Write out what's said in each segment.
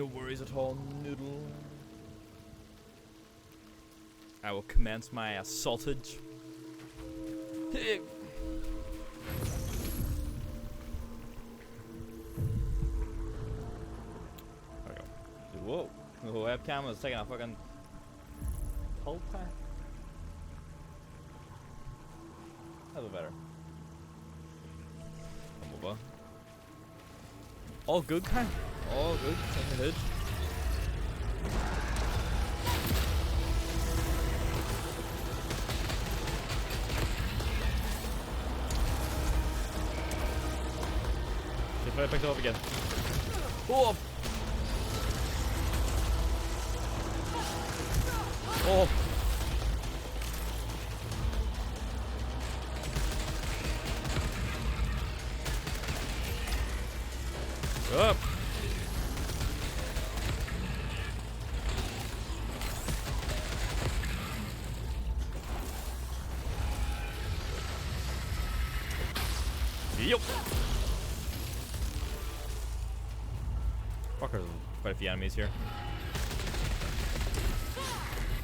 No worries at all, noodle. I will commence my assaultage. There we go. Dude, whoa. The webcam was taking a fucking whole time. That's better. Over. All good, kind. All good. Taking the hood. I picked it up again. Oh! Oh! Up! Yep! Fuck, there's quite a few enemies here.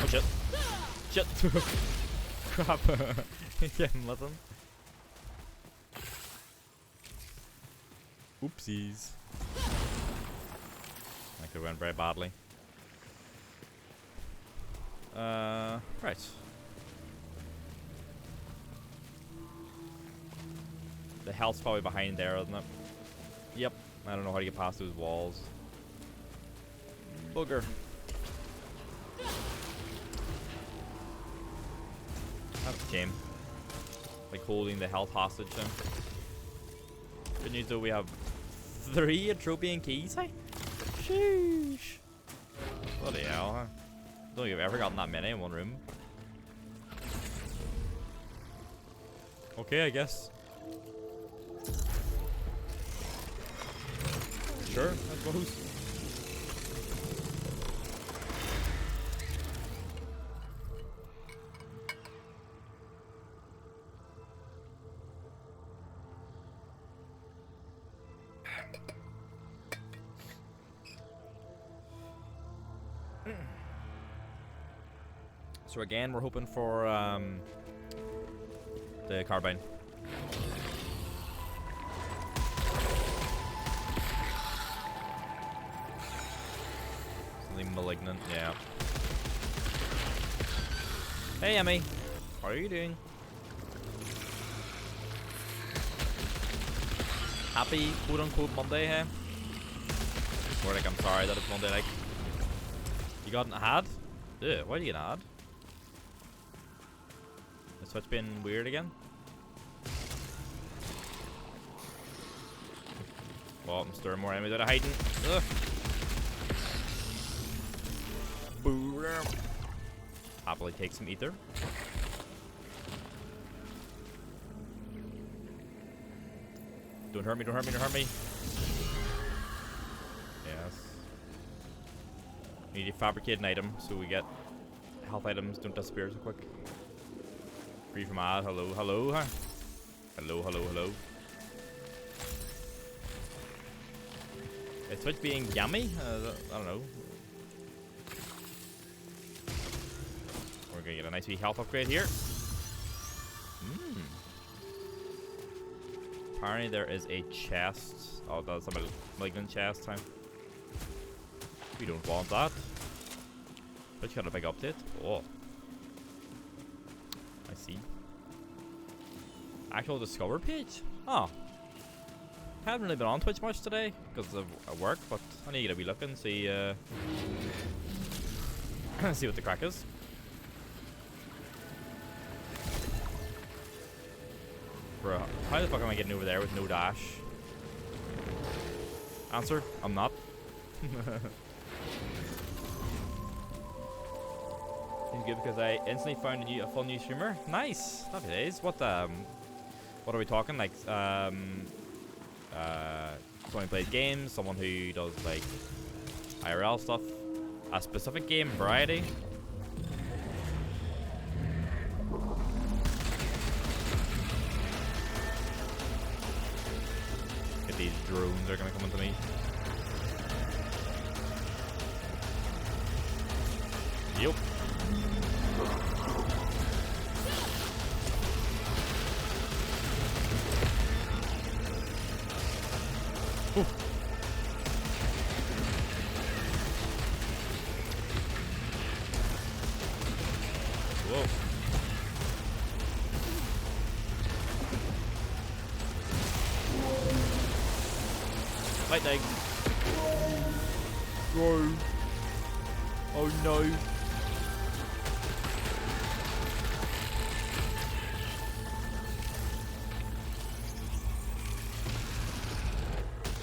Oh shit. Shit! Crap. Yeah, nothing. Oopsies. That could have went very badly. Right. The health's probably behind there, isn't it? Yep. I don't know how to get past those walls. Booger. That's a shame. Like holding the health hostage then. Good news though, we have 3 Atropian keys, hey? Sheesh. Bloody hell, huh? Don't think I've ever gotten that many in one room. Okay, I guess. Sure, I suppose. So again, we're hoping for the carbine. Something malignant, yeah. Hey, Emmy. How are you doing? Happy quote-unquote Monday, hey? More like I'm sorry that it's Monday, like. You got an ad? Ew, why do you get an ad? The Switch been weird again? Well, I'm stirring more enemies out of hiding. Ugh. Happily take some ether. Don't hurt me, don't hurt me, don't hurt me. Yes. We need to fabricate an item so we get health items don't disappear so quick. Free from ad. Hello, hello, huh? Hello, hello, hello. Is Switch being yummy? I don't know. We're gonna get a nice wee health upgrade here. Apparently there is a chest. Oh, that's a malignant chest time. We don't want that. But got a big update. Oh. I see. Actual Discover page? Oh. Haven't really been on Twitch much today because of work, but I need to be looking, see see what the crack is. Bro, how the fuck am I getting over there with no dash? Answer, I'm not. Seems good because I instantly found a full new streamer. Nice, happy days. What are we talking? Like someone who plays games, someone who does like IRL stuff, a specific game variety. These drones are gonna come into me. Yep. Whoa. Lightning. Bro. Oh no.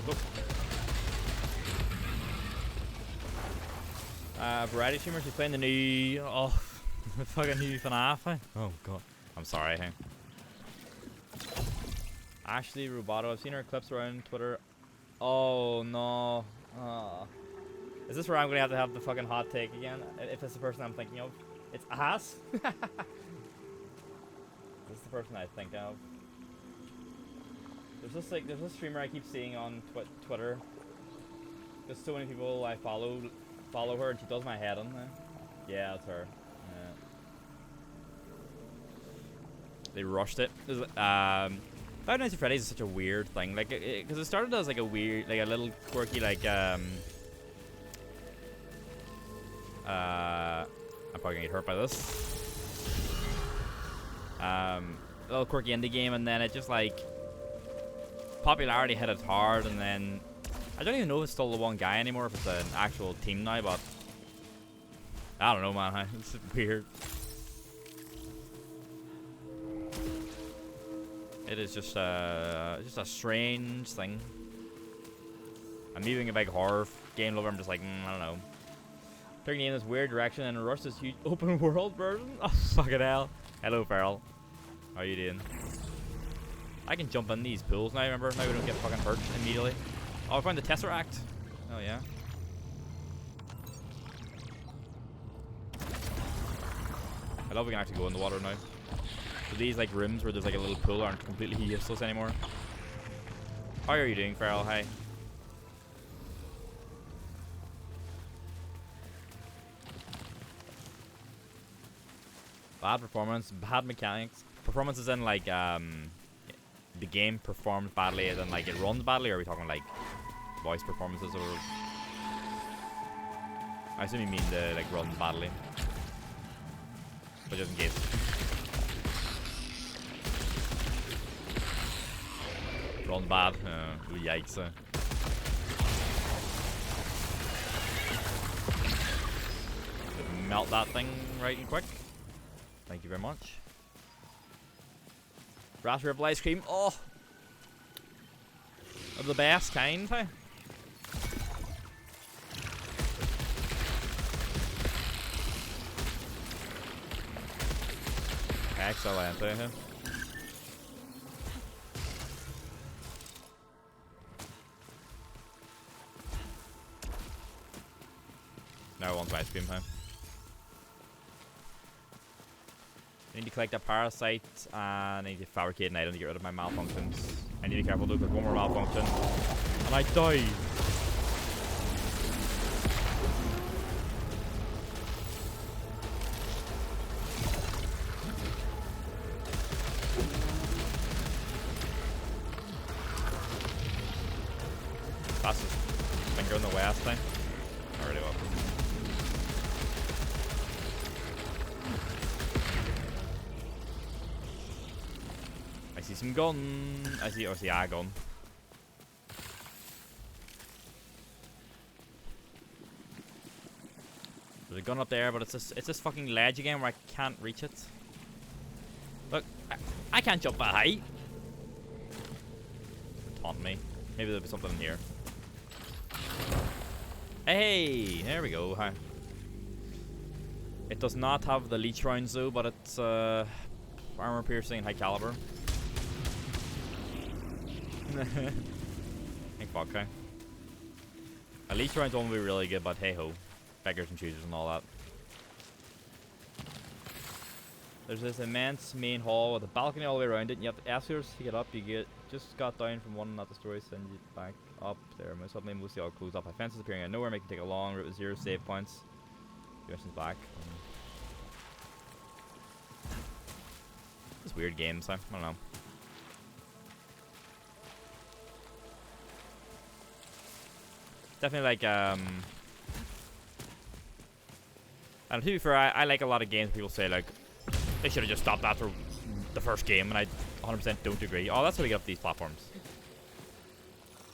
Look. Variety streamer, she's playing the new the fucking new FNAF. Oh god. I'm sorry, hey. Ashley Rubato, I've seen her clips around Twitter. Oh no. Is this where I'm gonna have the fucking hot take again? If it's the person I'm thinking of. It's ass? Is this the person I think of? There's this streamer I keep seeing on Twitter. There's so many people I follow her and she does my head in. Yeah, it's her. Yeah. They rushed it. Five Nights at Freddy's is such a weird thing, like, because it started as like a weird, like a little quirky, like, I'm probably gonna get hurt by this. A little quirky indie game, and then it just like popularity hit it hard, and then I don't even know if it's still the one guy anymore, if it's an actual team now, but I don't know, man. It's weird. It is just a strange thing. I'm even a big horror game lover. I'm just like, I don't know. Taking in this weird direction and rush this huge open world version. Oh fucking hell! Hello, Feral. How you doing? I can jump in these pools now. Remember, now we don't get fucking hurt immediately. Oh, I found the Tesseract. Oh yeah. I love we can actually go in the water now. So these like rooms where there's like a little pool aren't completely useless anymore. How are you doing, Feral? Hi. Bad performance, bad mechanics. Performance is in like the game performs badly, as in like it runs badly, or are we talking like voice performances, or I assume you mean the like runs badly. But just in case. Run bad. Yikes. Melt that thing right and quick. Thank you very much. Raspberry ice cream. Oh! Of the best kind, hey? Excellent, eh? Now I want ice cream, huh? I need to collect a parasite, and I need to fabricate an item to get rid of my malfunctions. I need to be careful though, because one more malfunction, and I die! Fastest finger in the west thing. Already up. I see some gun. I see a gun. There's a gun up there, but it's this fucking ledge again where I can't reach it. Look, I can't jump that high. Taunt me. Maybe there'll be something in here. Hey, there we go. Hi. It does not have the leech rounds though, but it's armor piercing and high caliber. Think fuck, okay. A leech rounds won't be really good, but hey ho. Beggars and choosers and all that. There's this immense main hall with a balcony all the way around it, and you have escalators to get up. You just got down from one at the story, send you back up there. Suddenly, mostly all closed up. Fences appearing out of nowhere, making it take a long route with 0 save points. missions back. It's weird games, I don't know. Definitely like, and to be fair, I like a lot of games people say, like, they should have just stopped after the first game, and I 100% don't agree. Oh, that's how we get up these platforms.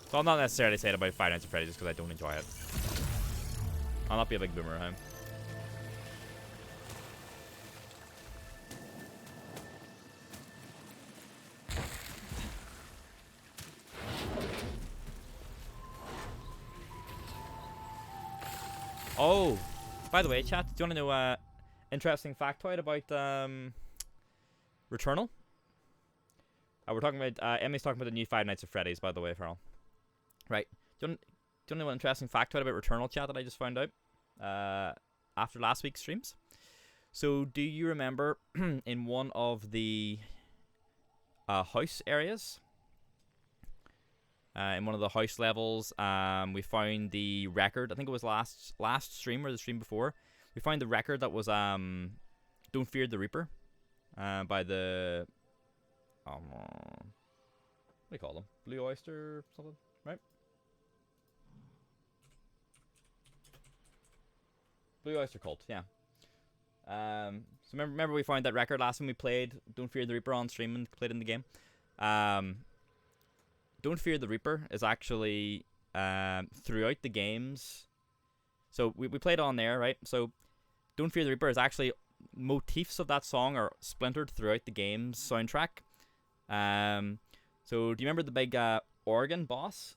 So I'll not necessarily say it about Five Nights at Freddy's just because I don't enjoy it. I'll not be a big boomer at home. Oh, by the way, chat, do you want to know interesting factoid about Returnal? We're talking about Emmy's talking about the new Five Nights at Freddy's, by the way, Farrell. Right. Do you want to know an interesting factoid about Returnal, chat, that I just found out after last week's streams? So, do you remember in one of the house areas? In one of the house levels, we found the record. I think it was last stream or the stream before. We found the record that was "Don't Fear the Reaper" by the what do you call them? Blue Oyster or something, right? Blue Oyster Cult, yeah. So remember we found that record last time we played "Don't Fear the Reaper" on stream and played in the game. Don't Fear the Reaper is actually throughout the games. So we played on there, right? So Don't Fear the Reaper is actually motifs of that song are splintered throughout the game's soundtrack. So do you remember the big organ boss?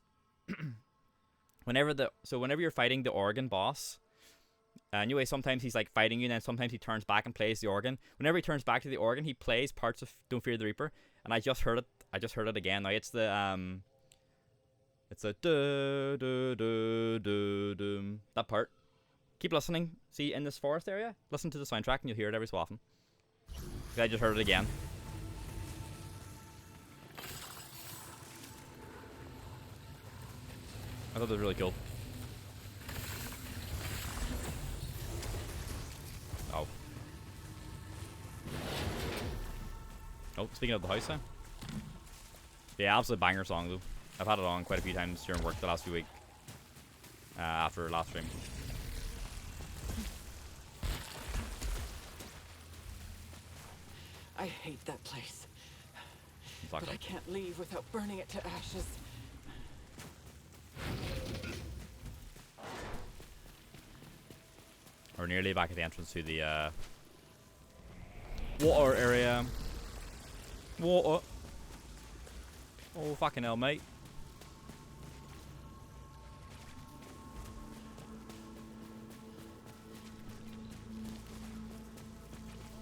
Whenever you're fighting the organ boss, anyway, sometimes he's like fighting you, and then sometimes he turns back and plays the organ. Whenever he turns back to the organ, he plays parts of Don't Fear the Reaper, and I just heard it again. Now it's the that part. Keep listening. See, in this forest area, listen to the soundtrack and you'll hear it every so often. I just heard it again. I thought it was really cool. Oh. Oh, speaking of the house, yeah, absolute banger song though. I've had it on quite a few times during work the last few weeks. After last stream. I hate that place. But I can't leave without burning it to ashes. We're nearly back at the entrance to the water area. Water. Oh, fucking hell, mate.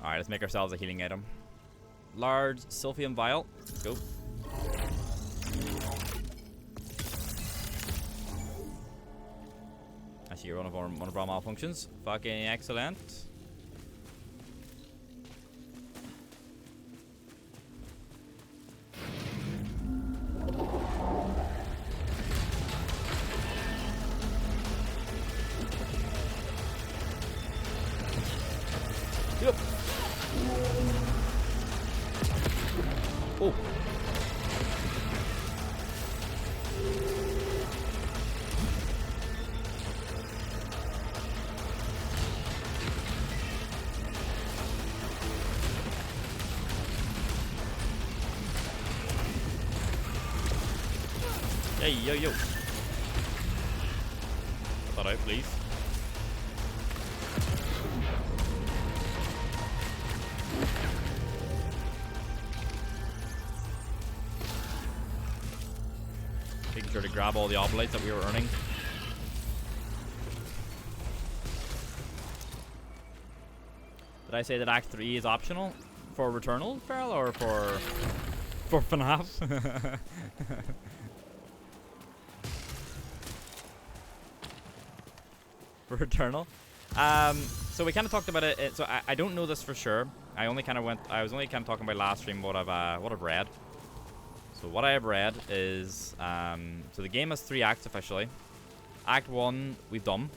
Alright, let's make ourselves a healing item. Large Sylphium Vial. Let's go. Actually, you're one of our malfunctions. Fucking excellent. Yep. Oh. Hey, yo. Put that out, please. Making sure to grab all the oblates that we were earning. Did I say that Act 3 is optional for Returnal, Farrell, or for FNAF? For Returnal. So we kind of talked about it. So I don't know this for sure. I was only kind of talking about last stream what I've read. So what I have read is so the game has 3 acts officially. Act 1 we've done.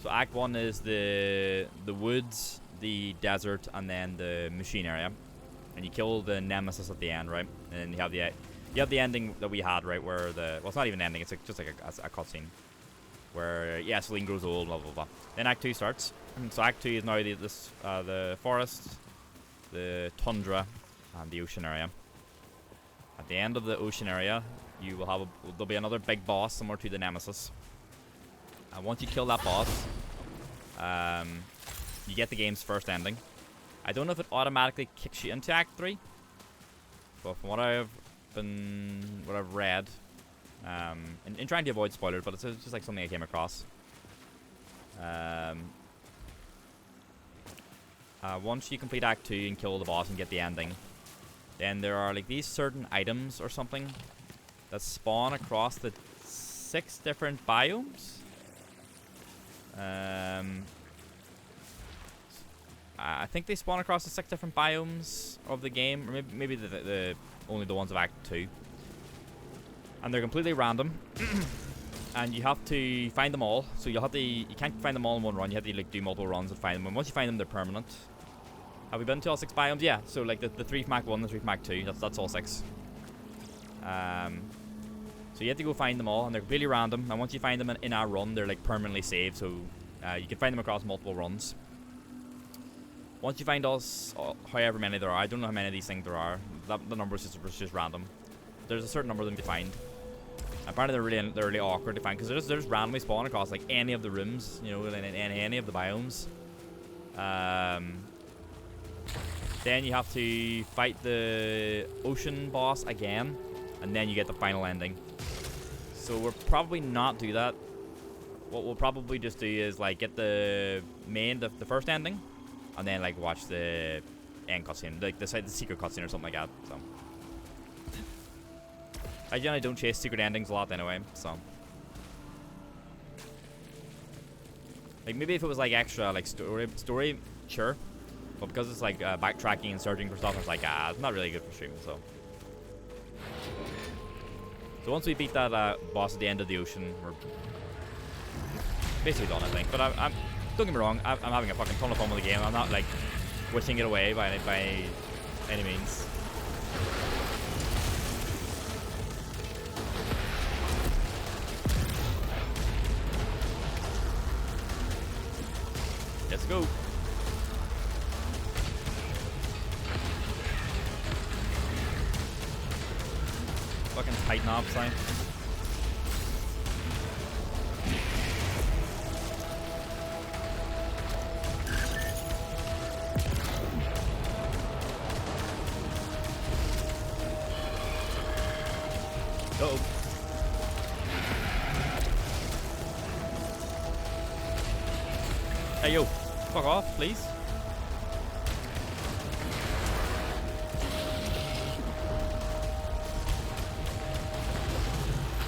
So Act 1 is the woods, the desert, and then the machine area. And you kill the nemesis at the end, right? And you have the ending that we had, right? Where well, it's not even an ending. It's like, just like a cutscene where Celine grows old, blah blah blah. Then Act 2 starts. So Act 2 is now the forest, the tundra, and the ocean area. At the end of the ocean area, you will have there'll be another big boss similar to the nemesis. And once you kill that boss, you get the game's first ending. I don't know if it automatically kicks you into Act 3, but from what I've read, in trying to avoid spoilers, but it's just like something I came across. Once you complete Act 2 and kill the boss and get the ending, then there are like these certain items or something that spawn across the 6 different biomes. I think they spawn across the 6 different biomes of the game, or maybe the only the ones of Act 2. And they're completely random. And you have to find them all. So you can't find them all in one run. You have to like do multiple runs and find them. And once you find them, they're permanent. Have we been to all 6 biomes? Yeah. So like the 3 from Act 1, the 3 from Act 2. That's all 6. So you have to go find them all, and they're completely random. And once you find them in a run, they're like permanently saved. So you can find them across multiple runs. Once you find however many there are, I don't know how many of these things there are. The number is just random. There's a certain number of them to find. Apparently they're really awkward to find because they're just randomly spawn across like any of the rooms, you know, in any of the biomes. Then you have to fight the ocean boss again, and then you get the final ending. So we'll probably not do that. What we'll probably just do is like get the first ending, and then like watch the end cutscene, like the secret cutscene or something like that. So I generally don't chase secret endings a lot anyway. So like maybe if it was like extra like story, sure. But because it's like backtracking and searching for stuff, it's like it's not really good for streaming. So once we beat that boss at the end of the ocean, we're basically done, I think. But I'm don't get me wrong, I'm having a fucking ton of fun with the game. I'm not like wishing it away by any means. Let's go. Fucking tight knob sign. Uh-oh. Hey yo, fuck off, please.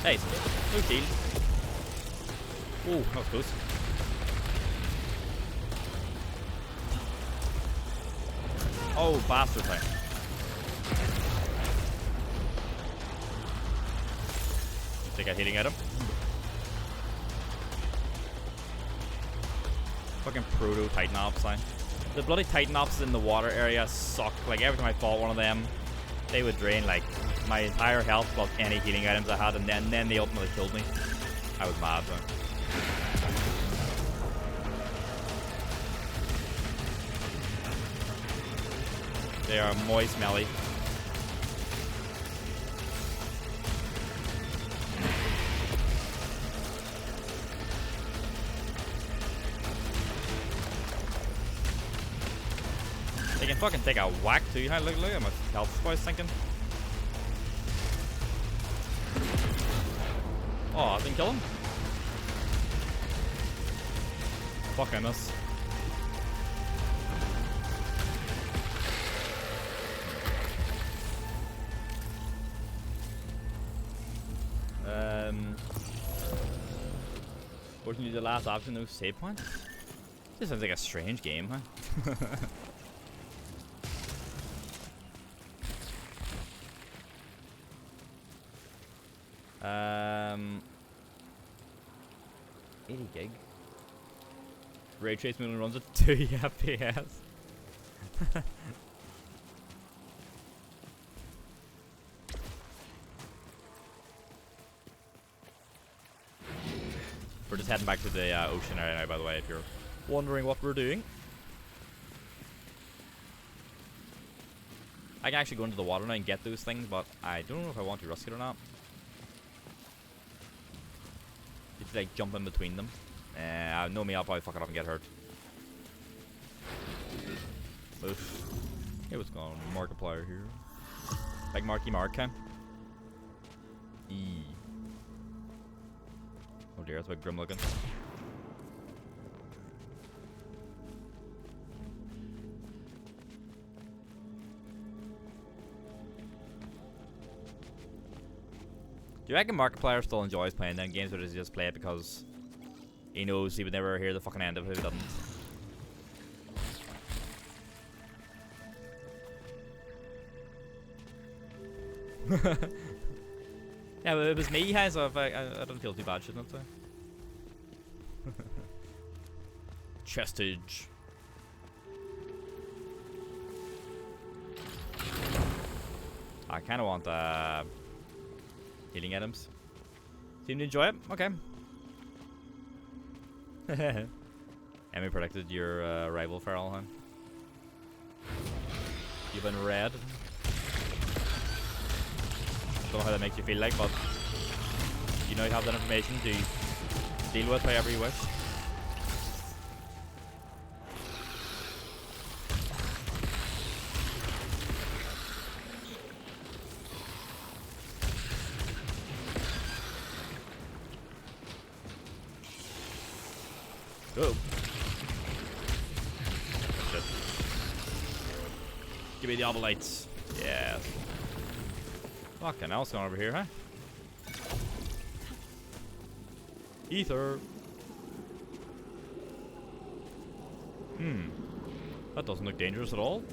Hey, no shield. Oh, that was close. Oh, bastard thing. Take a hitting at him. Fucking proto Titan Ops line. The bloody Titan Ops in the water area suck. Like every time I fought one of them, they would drain like my entire health plus any healing items I had, and then they ultimately killed me. I was mad, man. They are moist smelly. They can fucking take a whack too. Look at my health squad sinking. Oh, I didn't kill him. Fuck, I missed. Wasn't you the last option, no save point? This sounds like a strange game, huh? 80 gig. Ray trace only runs at 2 FPS. We're just heading back to the ocean area now, by the way, if you're wondering what we're doing. I can actually go into the water now and get those things, but I don't know if I want to risk it or not. It's like jump in between them. Know me, I'll probably fuck it up and get hurt. Oof. Hey, what's going on? Markiplier here. Like Marky Mark, huh? E. Oh dear, that's a bit grim looking. Do you reckon Markiplier still enjoys playing them games, or does he just play it because he knows he would never hear the fucking end of it if he doesn't? Yeah, but it was me, so I don't feel too bad, shouldn't I? Chestage. I kind of want healing items. Seem to enjoy it? Okay. Emmy predicted your rival Feral, huh? You've been red. Don't know how that makes you feel like, but you know you have that information to deal with however you wish. Oh. Shit. Give me the obolites. Yes. Fucking hell, what's going on over here, huh? Ether. That doesn't look dangerous at all.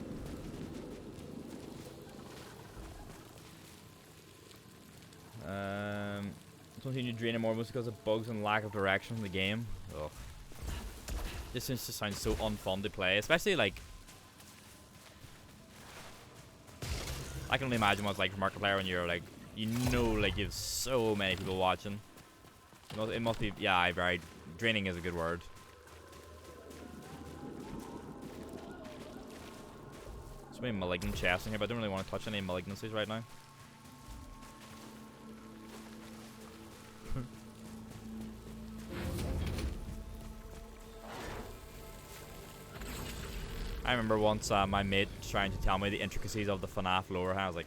Don't seem to drain more mostly because of bugs and lack of direction in the game. Ugh. This just sounds so unfun to play, especially like. I can only imagine what it's like for Markiplier when you're like, you know, like you have so many people watching. It must be, yeah, very draining is a good word. So many malignant chests in here, but I don't really want to touch any malignancies right now. I remember once my mate trying to tell me the intricacies of the FNAF lore, and I was like,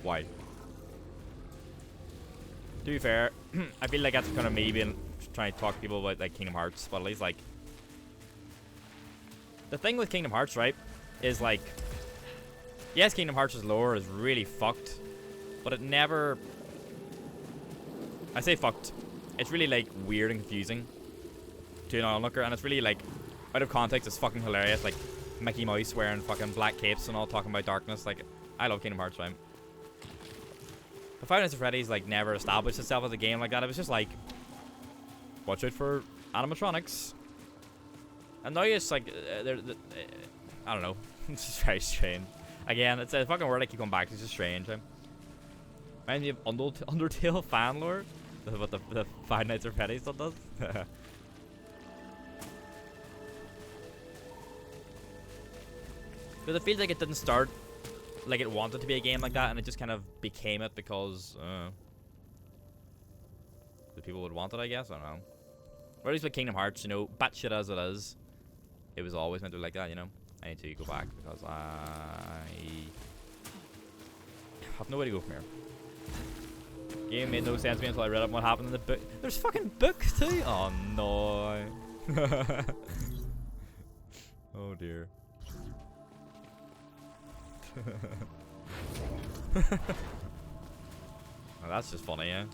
why? To be fair, I feel like that's kind of me being trying to talk to people about like Kingdom Hearts, but at least like the thing with Kingdom Hearts, right, is like, yes, Kingdom Hearts' lore is really fucked, but it never. I say fucked. It's really like weird and confusing to an onlooker, and it's really like out of context. It's fucking hilarious, like Mickey Mouse wearing fucking black capes and all talking about darkness. Like, I love Kingdom Hearts, right? But Five Nights at Freddy's like never established itself as a game like that. It was just like, watch out for animatronics, and now it's like I don't know. It's just very strange. Again, it's a fucking word I keep going back to. It's just strange. Reminds me of Undertale fan lore. What the Five Nights at Freddy's stuff does. But it feels like it didn't start like it wanted to be a game like that, and it just kind of became it because the people would want it, I guess. I don't know. Or at least with Kingdom Hearts, you know, batshit as it is, it was always meant to be like that, you know. I need to go back because I have no way to go from here. Game made no sense to me until I read up what happened in the book. There's fucking books too? Oh no. Oh dear. Well, that's just funny, yeah.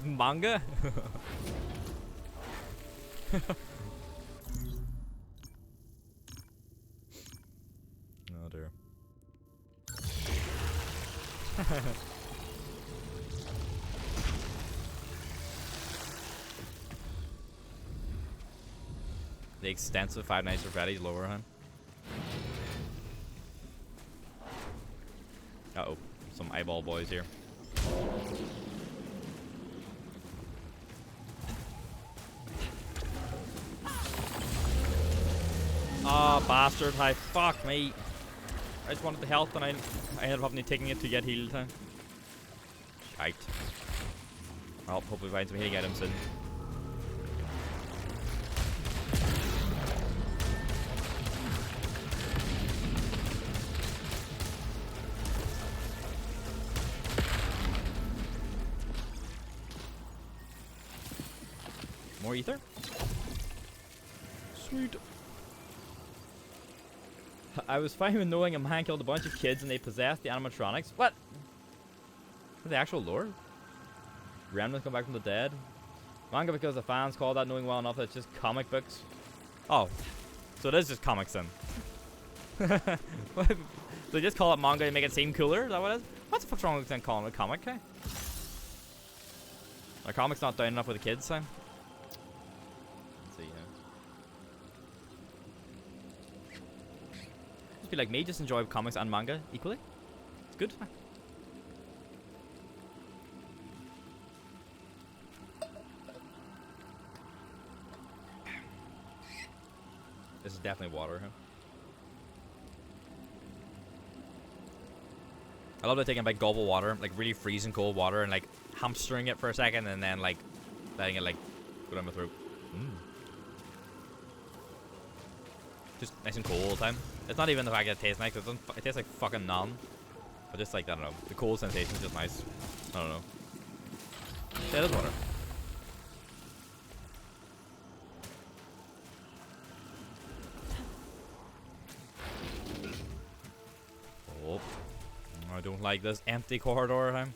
Manga? Oh dear. The extensive Five Nights at Freddy's lower hand. Uh-oh. Some eyeball boys here. Ah, bastard. Hi. Fuck me. I just wanted the health and I ended up having to taking it to get healed. Huh? Shite. Well, hopefully find some healing items soon. More ether? Sweet. I was fine with knowing a man killed a bunch of kids and they possessed the animatronics. What? For the actual lore? Remnants come back from the dead? Manga because the fans call that knowing well enough that it's just comic books. Oh. So it is just comics then. They just call it manga to make it seem cooler? Is that what it is? What the fuck's wrong with them calling it a comic, okay? Our comic's not down enough with the kids, so. Be like me, just enjoy comics and manga equally. It's good. This is definitely water, huh? I love that taking like gulp of water, like really freezing cold water, and like hamstering it for a second, and then like letting it like go down my throat. Just nice and cold all the time. It's not even the fact that it tastes nice. It tastes like fucking naan. But just like, I don't know. The cold sensation is just nice. I don't know. Yeah, it is water. Oh. I don't like this empty corridor.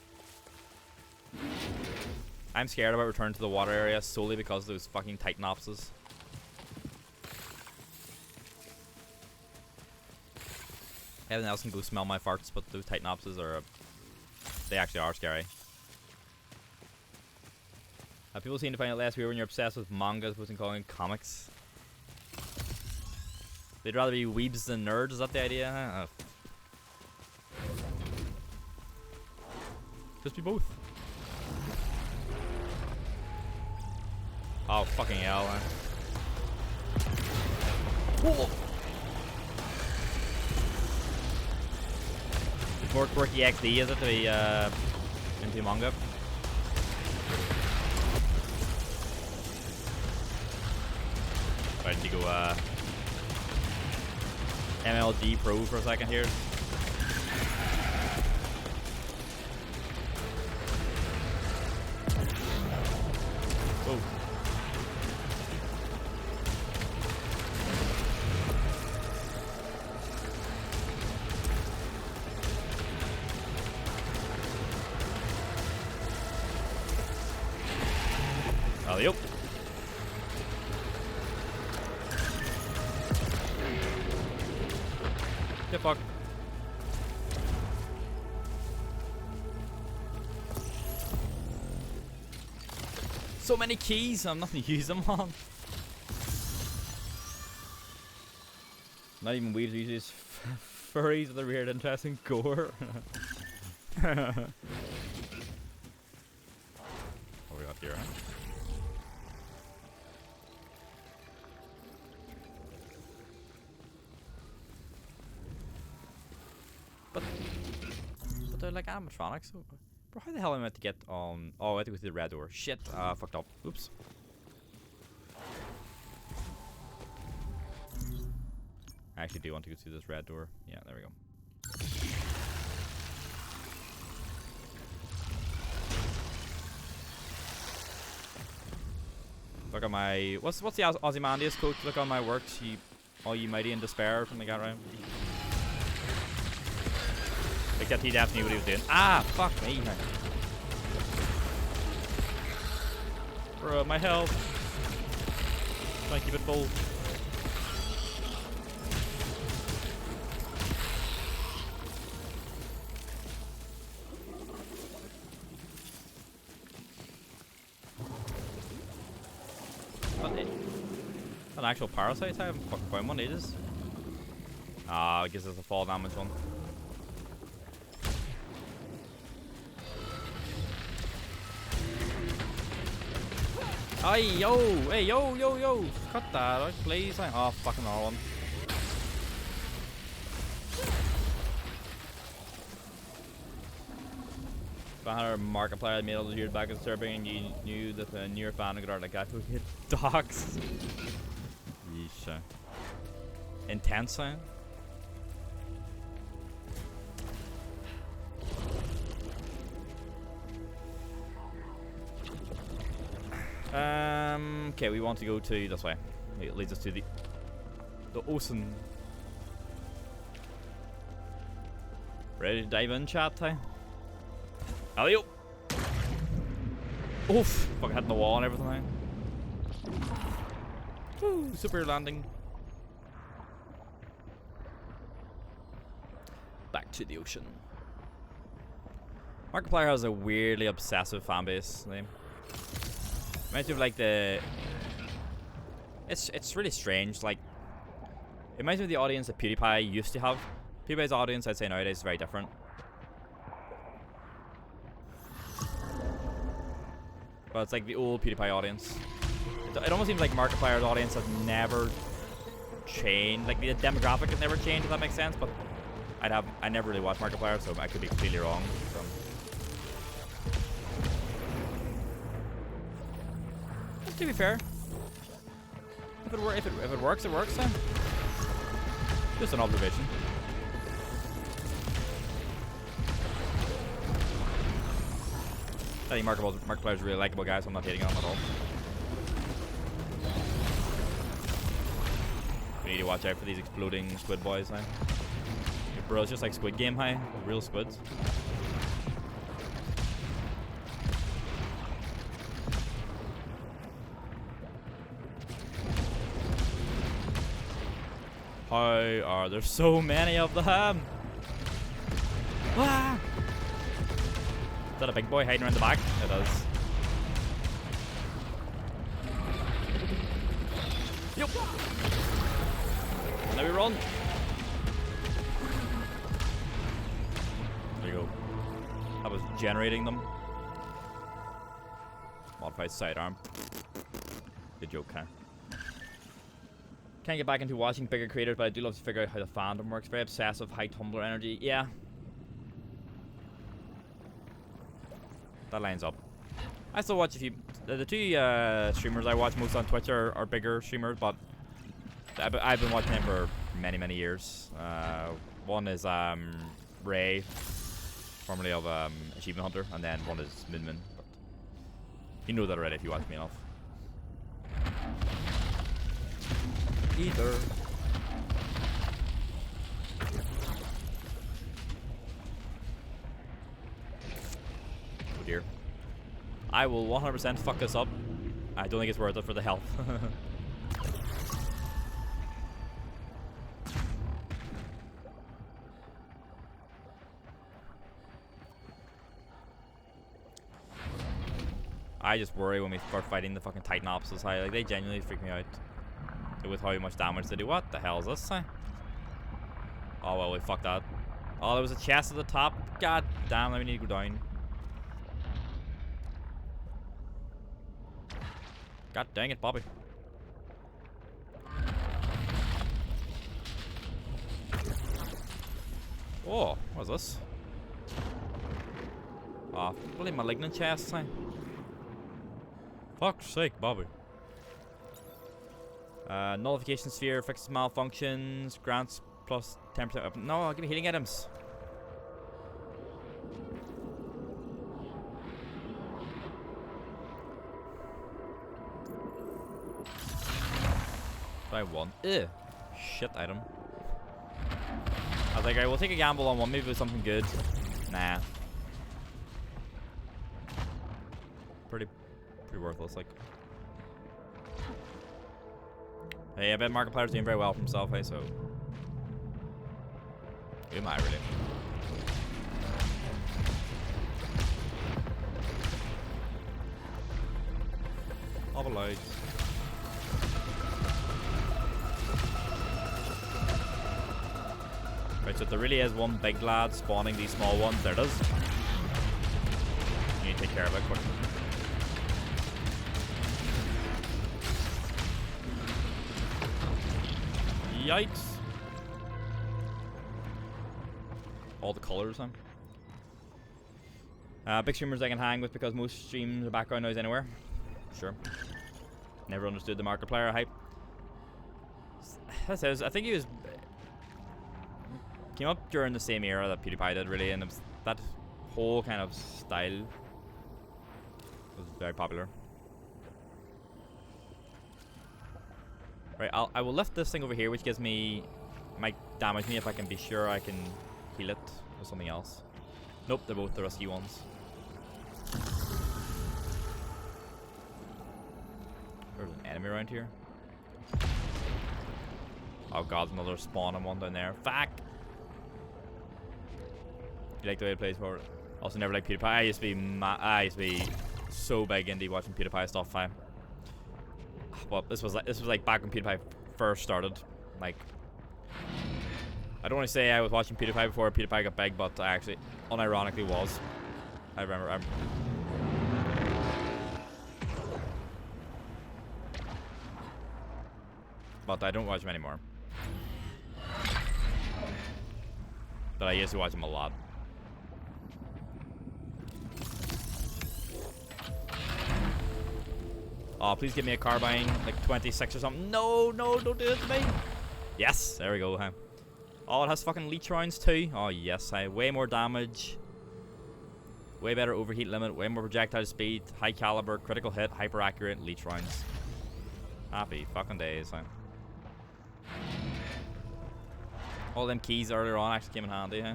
I'm scared about returning to the water area solely because of those fucking Titanopses. Everything else can go smell my farts, but those Titanopses are, they actually are scary. People seem to find it less weird when you're obsessed with manga as opposed to calling it comics. They'd rather be weebs than nerds, is that the idea? Huh? Just be both. Oh, fucking hell, man. Whoa! More quirky XD is it to be into manga? Tried to go MLG Pro for a second here. Oh. Yep. Get fucked. So many keys, I'm not gonna use them on. Not even weird, usually just furries with a weird, interesting gore. What we got here, huh? But they're like animatronics. So, bro, how the hell am I meant to get on? Oh, I have to go through the red door. Shit, fucked up. Oops. I actually do want to go through this red door. Yeah, there we go. Look at my what's the Ozymandias quote? Look on my works, ye all ye mighty in despair, or something like that, right? Except he definitely knew what he was doing. Ah, fuck me. Bro, my health. Try and keep it full. an actual parasite? I haven't fucking found one in ages. Ah, I guess it's a fall damage one. Ay, yo! Hey, yo! Cut that out, please. Oh, fucking another one. Banner Markiplier made all the years back in Serbia, and you knew that the newer fan got like that would hit dogs. Yeesh. Intense sound. Okay, we want to go to this way. It leads us to the ocean. Ready to dive in, chat? Hey? Alley-oop! Oof! Fucking hitting the wall and everything. Woo! Super landing. Back to the ocean. Markiplier has a weirdly obsessive fanbase name. Reminds me of like the... It's really strange, like... It reminds me of the audience that PewDiePie used to have. PewDiePie's audience, I'd say nowadays, is very different. But it's like the old PewDiePie audience. It almost seems like Markiplier's audience has never changed. Like the demographic has never changed, if that makes sense. But I never really watched Markiplier, so I could be completely wrong. So. To be fair, if it works, it works. Then just an observation. I think Markiplier's a really likable guy, so I'm not hating on him at all. We need to watch out for these exploding squid boys, huh? Bro, it's just like Squid Game, high, real squids. How are there so many of them? Ah! Is that a big boy hiding around the back? It is. Yep. Now we run. There you go. That was generating them. Modified sidearm. Good joke, huh? Can't get back into watching bigger creators, but I do love to figure out how the fandom works. Very obsessive, high Tumblr energy. Yeah. That lines up. I still watch a few. The two streamers I watch most on Twitch are bigger streamers, but I've been watching them for many years. One is Ray, formerly of Achievement Hunter, and then one is Minmin. But you know that already if you watch me enough. Either. Oh dear. I will 100% fuck this up. I don't think it's worth it for the health. I just worry when we start fighting the fucking Titan opposites. Like they genuinely freak me out with how much damage they do. What the hell is this? Oh well, we fucked that. Oh, there was a chest at the top. God damn, we need to go down. God dang it, Bobby. Oh, what's this? Oh, bloody malignant chest. Fuck's sake, Bobby. Nullification sphere fixes malfunctions, grants plus 10%. No, give me healing items. I won. Ugh. Shit item. I was like, alright, we'll take a gamble on one, maybe with something good. Nah. Pretty worthless, like. Hey, I bet Markiplier's doing very well for himself, hey, so. Who am I, really? All the lights. Right, so if there really is one big lad spawning these small ones, there it is. You need to take care of it quick. Yikes. All the colours, huh? Big streamers I can hang with because most streams are background noise anywhere. Sure. Never understood the Markiplier hype. I think he was... Came up during the same era that PewDiePie did, really, and it was that whole kind of style was very popular. Right, I will lift this thing over here, which gives me... might damage me if I can be sure I can heal it with something else. Nope, they're both the risky ones. There's an enemy around here. Oh god, another spawning one down there. Fuck! You like the way it plays forward? Also never liked PewDiePie. I used to be so big into watching PewDiePie stuff. But this was like back when PewDiePie first started. Like, I don't want to say I was watching PewDiePie before PewDiePie got big, but I actually unironically was. I remember. But I don't watch him anymore. But I used to watch him a lot. Oh, please give me a carbine, like 26 or something. No, no, don't do it to me. Yes, there we go, huh? Oh, it has fucking leech rounds too. Oh, yes, way more damage. Way better overheat limit, way more projectile speed, high caliber, critical hit, hyper accurate, leech rounds. Happy fucking days, huh? All them keys earlier on actually came in handy, huh?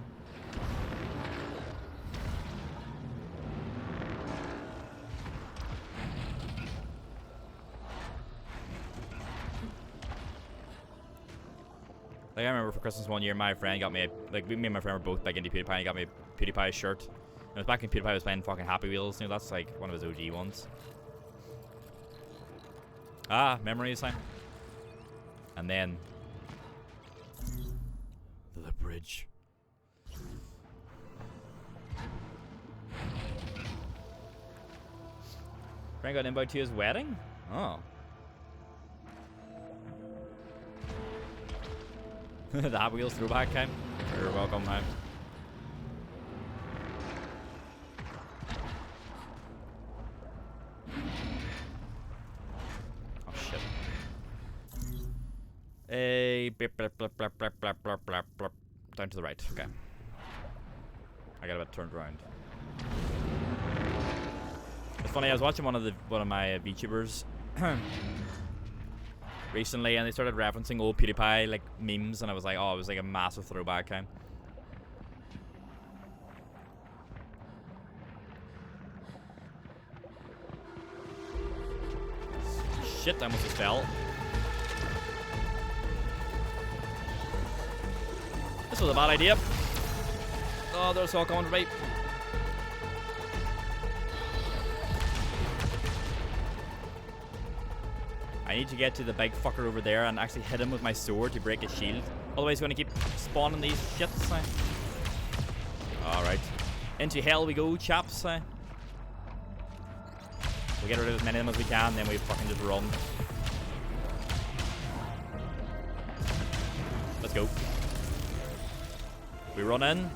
Like, I remember for Christmas one year, my friend got me a, like, me and my friend were both big into PewDiePie, and he got me a PewDiePie shirt. And it was back when PewDiePie was playing fucking Happy Wheels, you know, that's like one of his OG ones. Ah, memories, huh? And then... the bridge. Friend got an invite to his wedding? Oh. The Happy Wheels throwback time. You're welcome, man. Oh shit. A blip, blip, blip, blip, blip, blip, blip, blip, blip. Down to the right. Okay. I got a bit turned around. It's funny. I was watching one of my VTubers recently, and they started referencing old PewDiePie like memes, and I was like, oh, it was like a massive throwback time. Shit, I almost just fell. This was a bad idea. Oh, there's all coming right. I need to get to the big fucker over there and actually hit him with my sword to break his shield. Otherwise, he's going to keep spawning these shits. Alright. Into hell we go, chaps. We'll get rid of as many of them as we can, then we fucking just run. Let's go. We run in,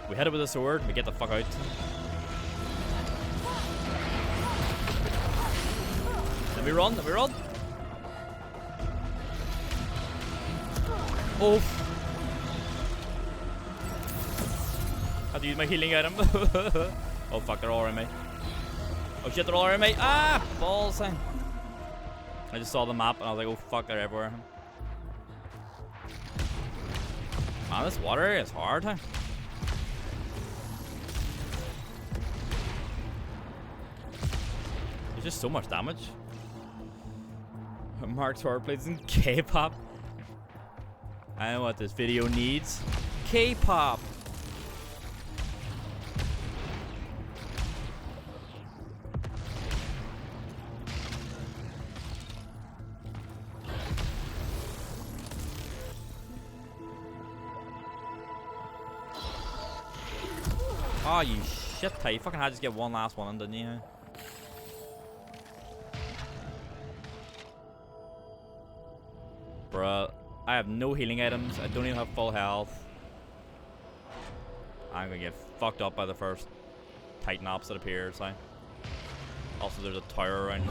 we hit it with a sword, we get the fuck out. Then we run, Oh. Had to use my healing item. Oh fuck, they're all around me. Oh shit, they're all around me. Ah! Balls. I just saw the map and I was like, oh fuck, they're everywhere. Man, this water is hard, huh? There's just so much damage. Mark Tor plays in K-pop. I know what this video needs. K-pop. Oh, you shit tight. You fucking had to just get one last one in, didn't you? Bruh, I have no healing items. I don't even have full health. I'm gonna get fucked up by the first Titan ops that appears. Like. Also, there's a tower around.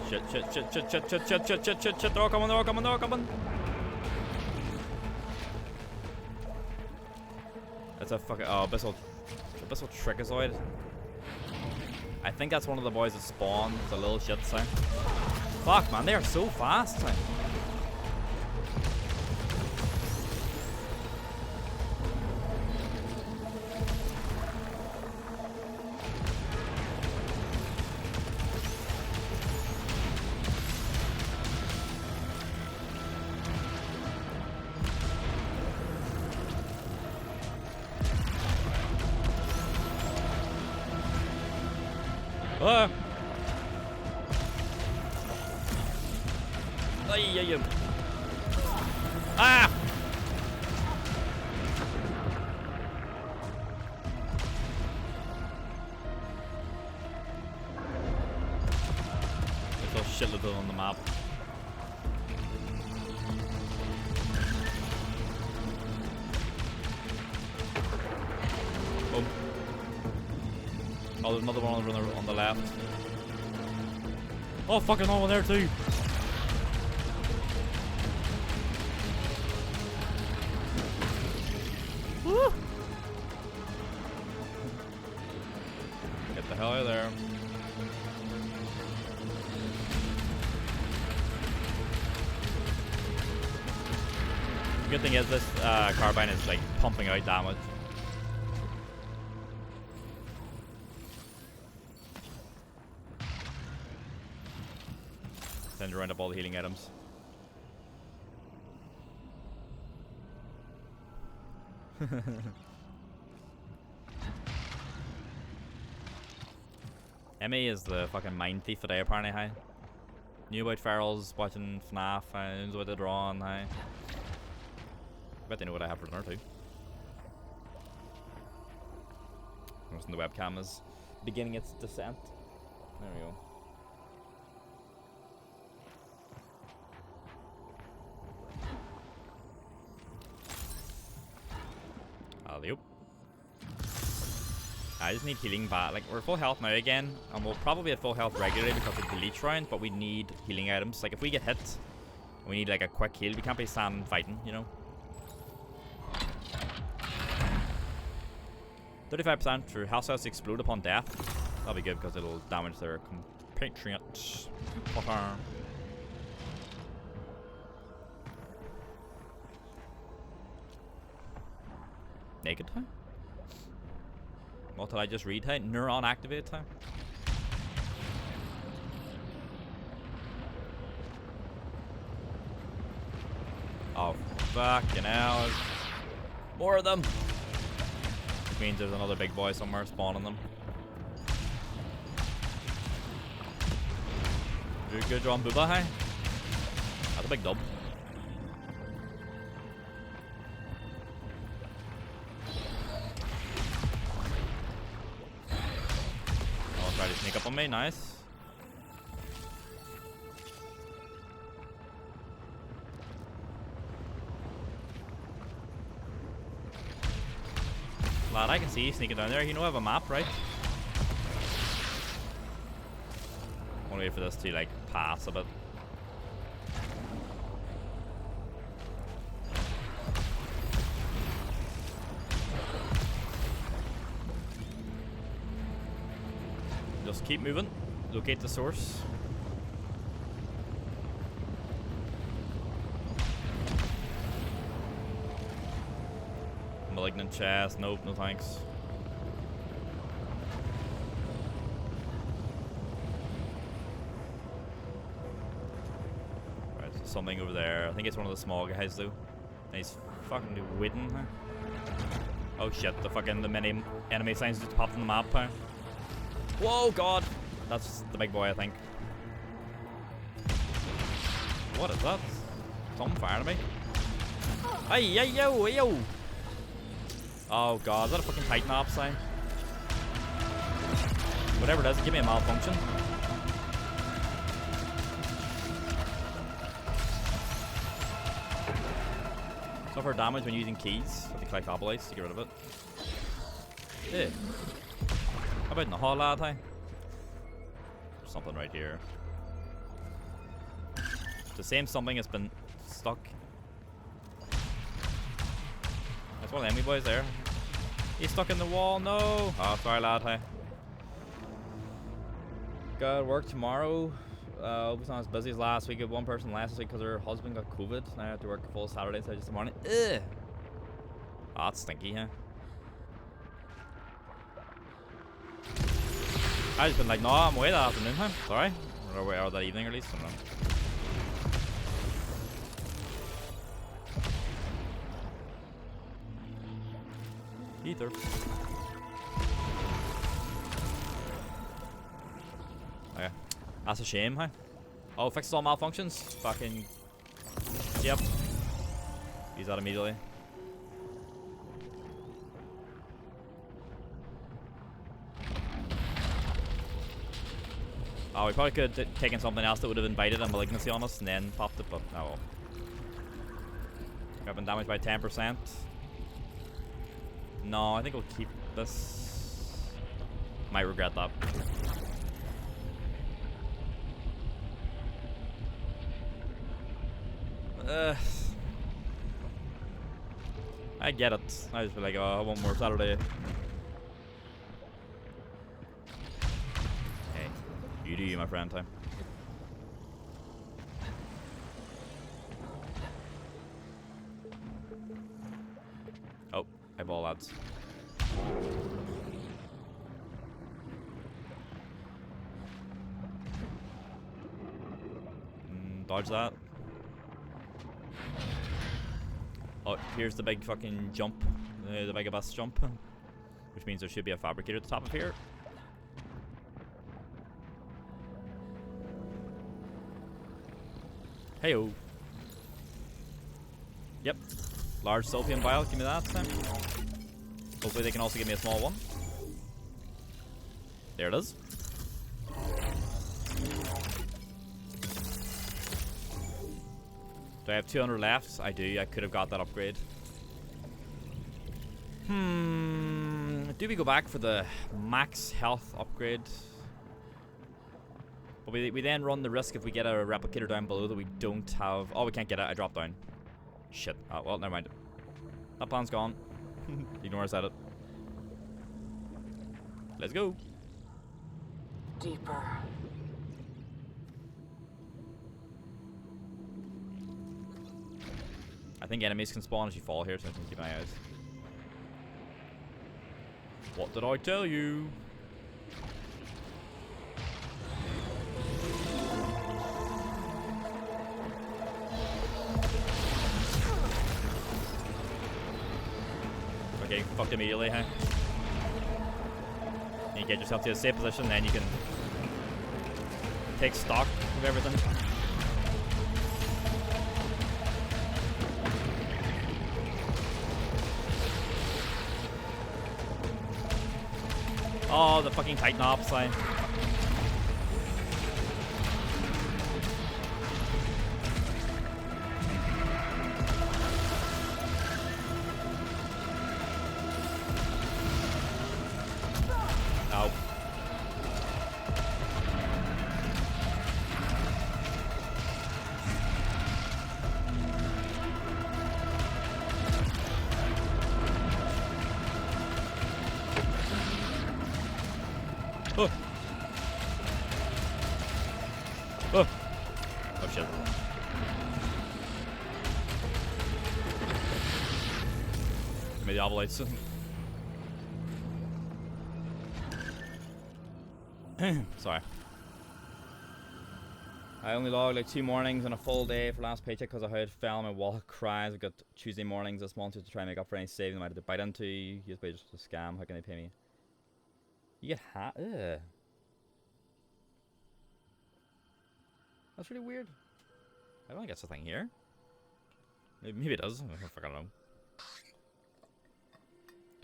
Shit, shit, shit, shit, shit, shit, shit, shit, shit, shit, shit. They're all coming, they're all coming, they're all coming. That's a fucking. Oh, Abyssal Trichozoid. I think that's one of the boys that spawned. The little shit thing. Fuck, man, they are so fast. Like. Ah! Ay. Ah! There's a shitload on the map. Oh. Oh, there's another one over on the left. Oh, fucking another one there too. Woo! Get the hell out of there. The good thing is this carbine is like pumping out damage. Then round up all the healing items. Emmy is the fucking mind thief today, apparently. Hi. Knew about ferals, watching FNAF, knows what they're drawing. Hi. Bet they know what I have for dinner too. Noticing the webcam is beginning its descent. There we go. Alley-oop. I just need healing back. Like, we're full health now again, and we'll probably be at full health regularly because of the leech round, but we need healing items. Like, if we get hit, we need like a quick heal. We can't be standing fighting, you know? 35% for house cells to explode upon death. That'll be good because it'll damage their compatriots. Naked time? What did I just read? Hey, neuron activate time? Oh, fucking hell. More of them. Which means there's another big boy somewhere spawning them. Do good job, Booba, hey? That's a big dub. Try to sneak up on me, nice. Lad, I can see you sneaking down there. You know I have a map, right? I want to wait for this to like pass a bit. Just keep moving. Locate the source. Malignant chest. Nope, no thanks. Right, so something over there. I think it's one of the small guys though. He's fucking wooden. Huh? Oh shit! The many enemy signs just popped on the map. Huh? Whoa, God! That's the big boy, I think. What is that? Something firing at me. Hey, hey, yo, hey, yo! Oh god, is that a fucking Titan op sign? Whatever it is, give me a malfunction. Suffer damage when using keys. Have to collect obelites to get rid of it. Yeah. How about in the hall, lad, hey? There's something right here. The same something has been stuck. That's one of the enemy boys there. He's stuck in the wall, no! Oh, sorry, lad, hey. Got work tomorrow. Hope it's not as busy as last week. One person last week because her husband got COVID. Now I have to work a full Saturday instead of just the morning. Ugh! Oh, that's stinky, huh? I just been like, no, I'm away that afternoon, huh? Sorry. Or away or that evening at least. I don't know. Ether. Okay. That's a shame, huh? Oh, fixes all malfunctions? Fucking... Yep. Use that immediately. Oh, we probably could have taken something else that would have invited a malignancy on us and then popped it, but oh well. We've been damaged by 10%. No, I think we'll keep this. Might regret that. I get it. I just feel like, oh, one more Saturday. Hey, you do you, my friend. Time. Oh, eyeball lads. Dodge that. Oh, here's the big fucking jump. The Megabus jump. Which means there should be a fabricator at the top of here. Heyo. Yep. Large sulfium vial, give me that then. Hopefully they can also give me a small one. There it is. Do I have 200 left? I do. I could have got that upgrade. Do we go back for the max health upgrade? But we then run the risk if we get a replicator down below that we don't have... Oh, we can't get it. I dropped down. Shit. Oh, well, never mind. That plan's gone. Ignore us at it. Let's go. Deeper. I think enemies can spawn as you fall here, so I can keep an eye out. What did I tell you? Okay, fucked immediately, huh? You get yourself to a safe position, then you can take stock of everything. Oh, the fucking Titan ops line. Oh. Oh. Oh. Oh shit. Give me the obelites. Sorry. I only logged like 2 mornings and a full day for last paycheck because of how it fell on my wallet cries. I've got Tuesday mornings this month to try and make up for any savings I might have to bite into. Here's just a scam. How can they pay me? You get hat. Ugh. That's really weird. I don't think that's the thing here. Maybe it does. I don't know.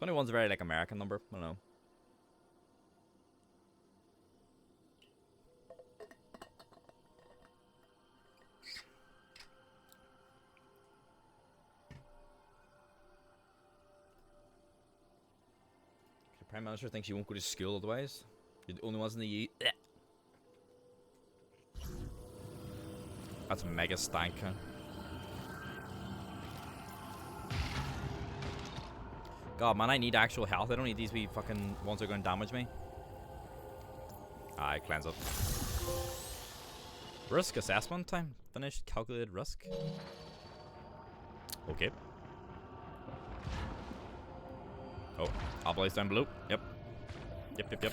21's a very like American number. I don't know. The Prime Minister thinks you won't go to school otherwise. You're the only ones in the EU. That's mega stank. Huh? God, man, I need actual health. I don't need these wee fucking ones that are going to damage me. Aye, cleanse up. Risk assessment time. Finished. Calculated risk. Okay. Oh, Obelisk down below. Yep. Yep.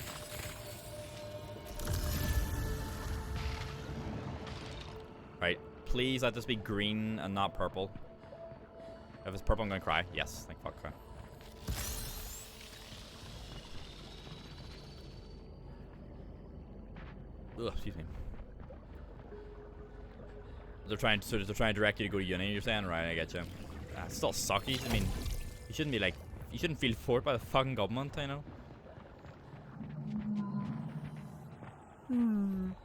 Right. Please let this be green and not purple. If it's purple, I'm gonna cry. Yes. Thank fuck. Cry. Ugh, excuse me. They're trying to direct you to go to uni. You're saying, right? I get you. It's still sucky. I mean, you shouldn't be like, you shouldn't feel forced by the fucking government, you know. Man,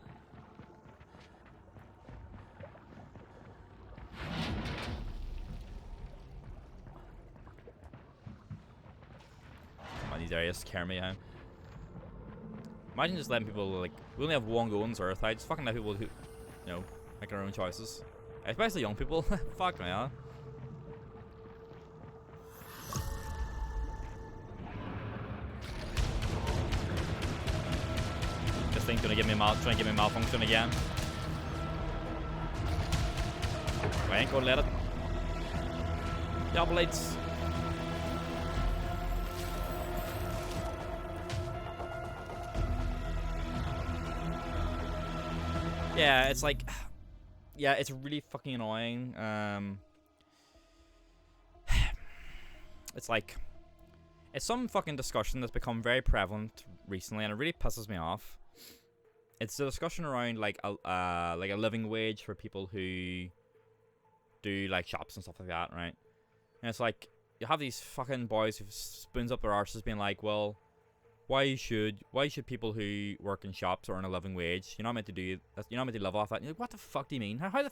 these areas scare me, huh? Imagine just letting people, like, we only have one go on this earth. I just fucking let people who, you know, make their own choices. Especially young people. Fuck me, huh? This thing's gonna give me trying to give me malfunction again. I ain't gonna let it. Yablades. Yeah, it's like, yeah, it's really fucking annoying. It's like, it's some fucking discussion that's become very prevalent recently, and it really pisses me off. It's the discussion around like a living wage for people who do like shops and stuff like that, right? And it's like you have these fucking boys who spoons up their arses being like, well, why should people who work in shops earn a living wage? You're not meant to do that. You're not meant to live off that. And you're like, what the fuck do you mean? How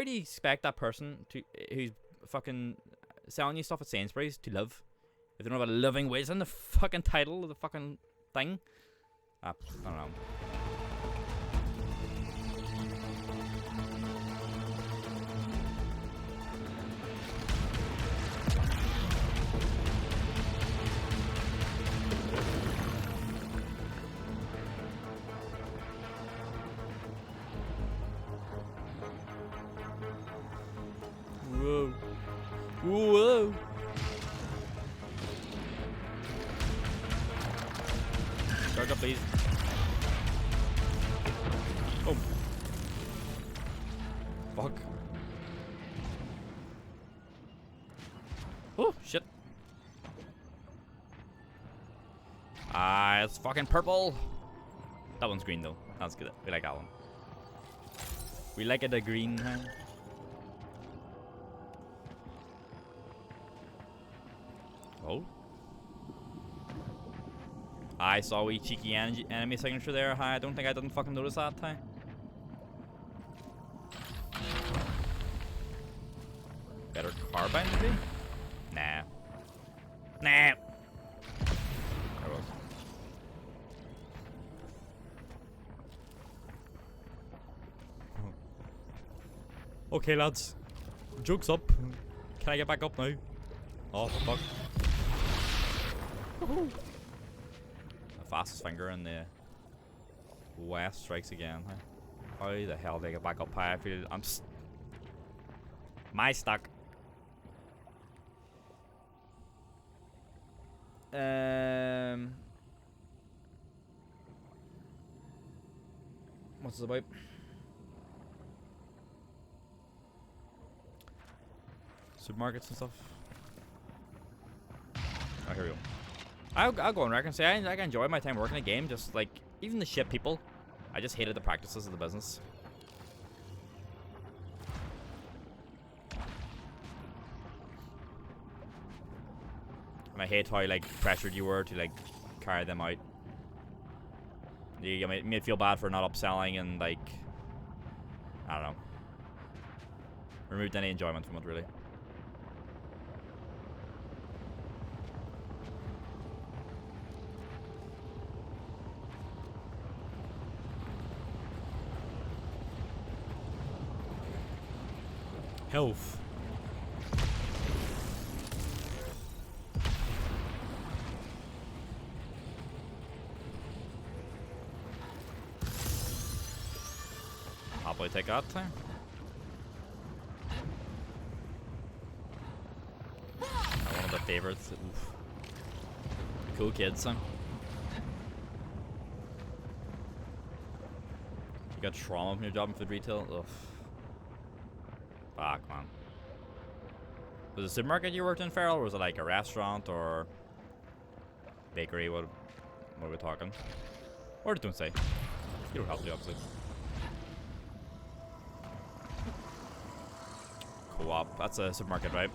do you expect that person to who's fucking selling you stuff at Sainsbury's to live if they don't have a living wage? Isn't the fucking title of the fucking thing? I don't know. Whoa. Whoa. Charge up, please. Oh. Fuck. Oh, shit. Ah, it's fucking purple. That one's green, though. That's good. We like that one. We like it a green, huh? Oh. I saw a wee cheeky enemy signature there. I don't think I didn't fucking notice that time. Better carbine, maybe? Nah. Nah. There was. Okay, lads. Joke's up. Can I get back up now? Oh, fuck. Woohoo! The fastest finger in the west strikes again. Huh? How the hell did I get back up high? I feel I'm stuck. What's this about? Supermarkets and stuff. Oh, here we go. I'll go on record and say I enjoy my time working a game. Just like even the shit people, I just hated the practices of the business. And I hate how like pressured you were to like carry them out. You made feel bad for not upselling and like I don't know. Removed any enjoyment from it really. Health. Probably take that time. One of the favorites. Oof. Cool kids, son. You got trauma from your job in food retail? Ugh. Fuck, man. Was it a supermarket you worked in, Farrell? Or was it like a restaurant or bakery? What are we talking? Or just don't say. You don't have to, obviously. Co-op. That's a supermarket, right?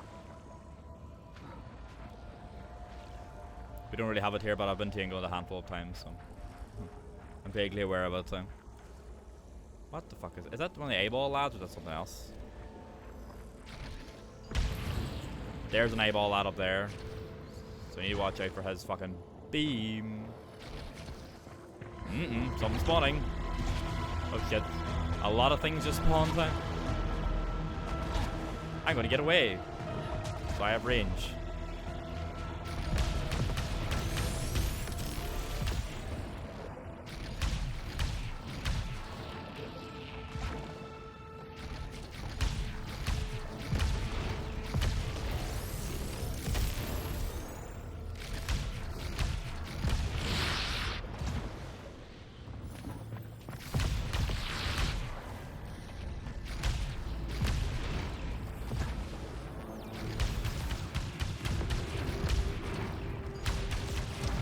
We don't really have it here, but I've been to England a handful of times, so I'm vaguely aware of it. So. What the fuck is it? Is that one of the A-ball lads, or is that something else? There's an A-ball lad up there, so you need to watch out for his fucking beam. Something's spawning. Oh shit. A lot of things just spawned now. I'm gonna get away, so I have range.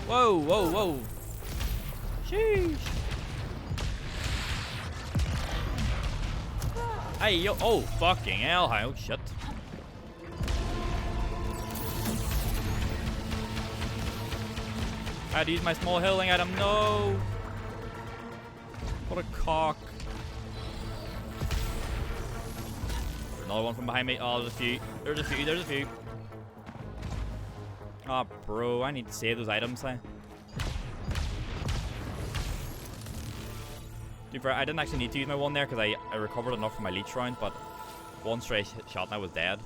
Whoa, whoa, whoa. Sheesh. Hey, yo. Oh, fucking hell. Oh, shit. I had to use my small healing item. No. What a cock. There's another one from behind me. Oh, there's a few. There's a few. There's a few. Oh, bro, I need to save those items. I didn't actually need to use my one there because I recovered enough from my leech round, but one stray shot and I was dead.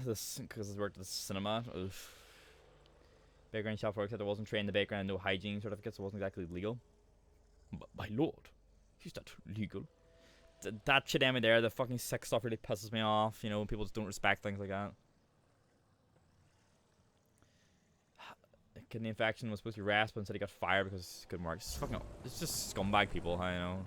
This because I worked at the cinema. Oof. Bakery and shop works. I wasn't trained in the bakery and no hygiene certificates, so it wasn't exactly legal. But my lord, is that legal? That shit in me there, the fucking sick stuff really pisses me off. You know, when people just don't respect things like that. Kidney infection was supposed to be rest, but instead he got fired because it couldn't work. It's fucking, it's just scumbag people, I know.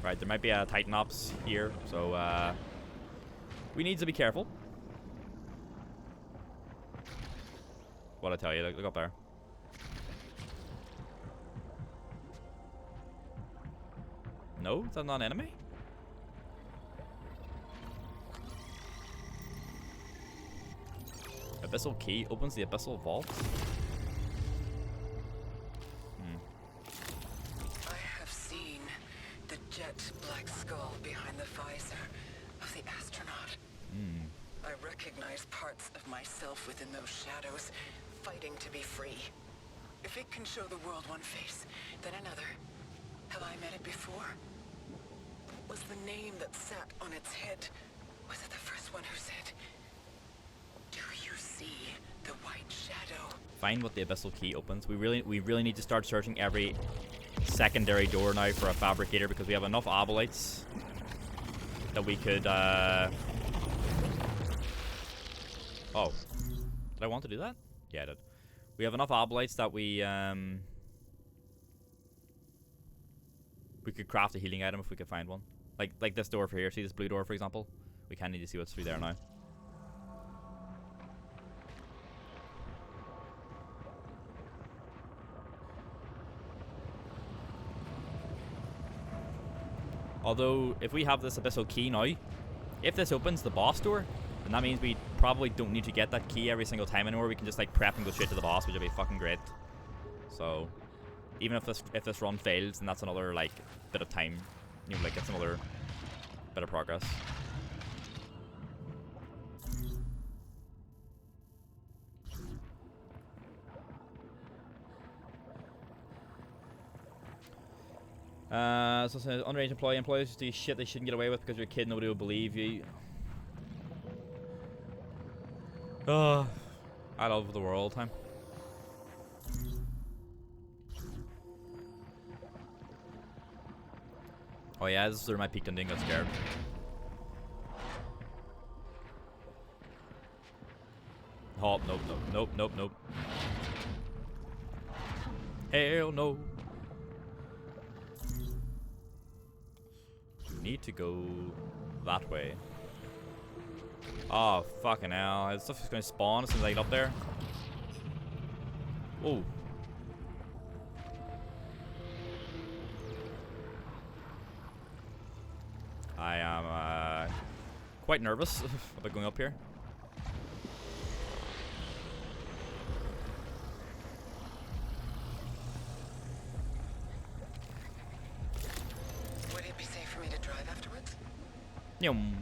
Right, there might be a Titan Ops here, so we need to be careful. What I tell you, look up there. No, is that not an enemy? Abyssal key opens the abyssal vault. I have seen the jet black skull behind the visor of the astronaut. I recognize parts of myself within those shadows, fighting to be free. If it can show the world one face, then another. Have I met it before? What was the name that sat on its head? Was it the first one who said, "Do you see the white shadow?" Find what the abyssal key opens. We really need to start searching every secondary door now for a fabricator because we have enough obolites that we could Oh. Did I want to do that? Yeah, I did. We have enough obolites that we could craft a healing item if we could find one. Like this door for here. See this blue door, for example? We kind of need to see what's through there now. Although, if we have this abyssal key now, if this opens the boss door, then that means we probably don't need to get that key every single time anymore. We can just like prep and go straight to the boss, which would be fucking great. So, even if this run fails, then that's another like bit of time. You know, like it's another bit of progress. So it says underage employees do shit they shouldn't get away with because you're a kid, nobody will believe you. Oh, I love the world, huh? Oh yeah, this is where my peaked ending got scared. Oh, nope, nope, nope, nope, nope. Hell no. Need to go that way. Oh, fucking hell. This stuff is going to spawn as soon as I get up there. Oh. I am quite nervous about going up here. Would it be safe for me to drive afterwards? Yum.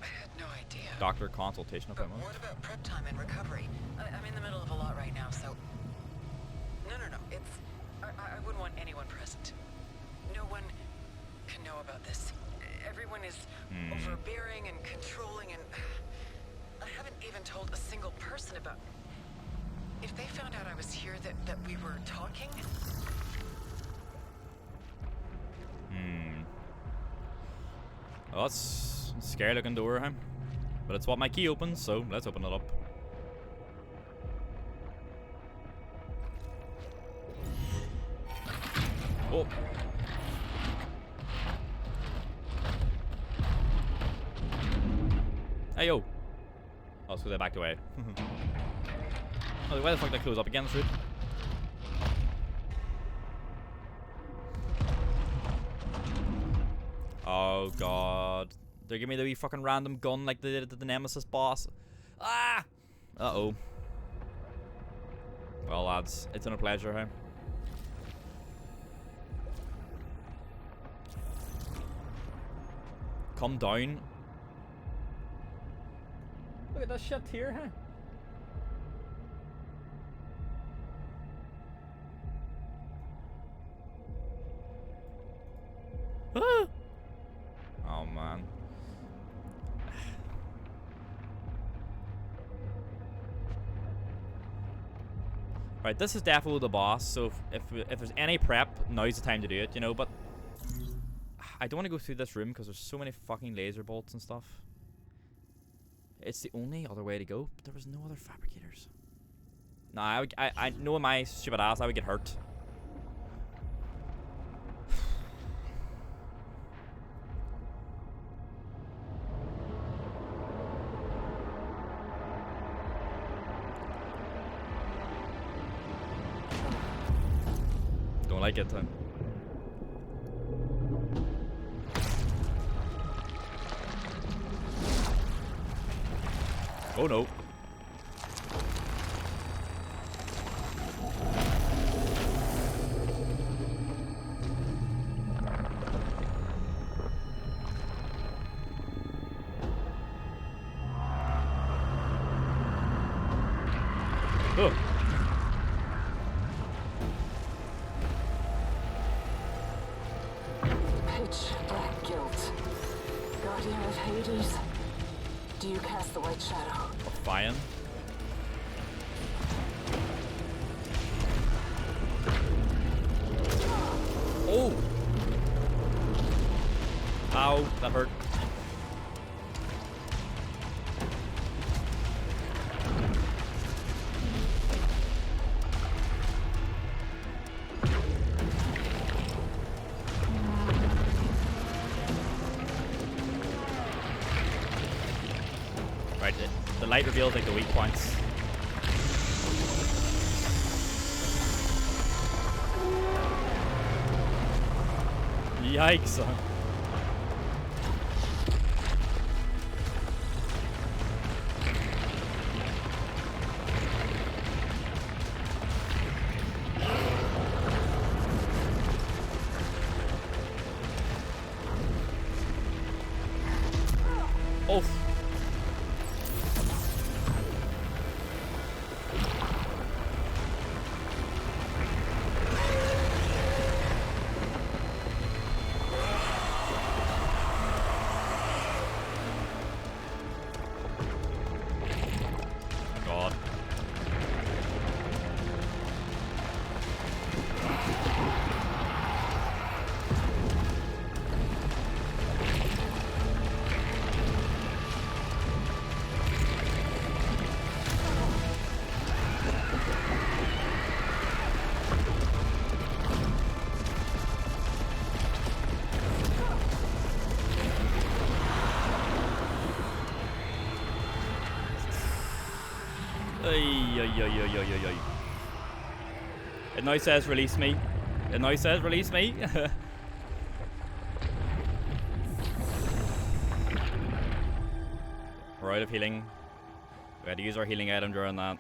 I had no idea. Doctor consultation But appointment. what about prep time and recovery? I'm in the middle of a lot right now, so... No. It's... I wouldn't want anyone present. No one can know about this. Everyone is overbearing and controlling, and I haven't even told a single person about... If they found out I was here, that we were talking... Well, that's a scary looking door, huh? But it's what my key opens, so let's open it up. Oh. Hey yo. Oh, so they backed away. Oh, why the fuck did they close up again, dude? Oh god. They're giving me the wee fucking random gun like they did to the Nemesis boss. Ah! Uh-oh. Well, lads, it's been a pleasure, hey? Come down. Look at that shit here, huh? Ah! Oh man. Right, this is definitely the boss, so if there's any prep, now's the time to do it, you know, but I don't want to go through this room because there's so many fucking laser bolts and stuff. It's the only other way to go, but there was no other fabricators. Nah, I know my stupid ass, I would get hurt. Don't like it, huh? Oh no. Oh. Pitch black guilt. Guardian of Hades. Do you cast the white shadow? Fine. Oh! Ow, that hurt. Right, the light reveals like the weak points. Yikes. Oh. God. Ay, ay, ay, ay, ay, ay, ay. It now says release me. It now says release me. We're out of healing. We had to use our healing item during that.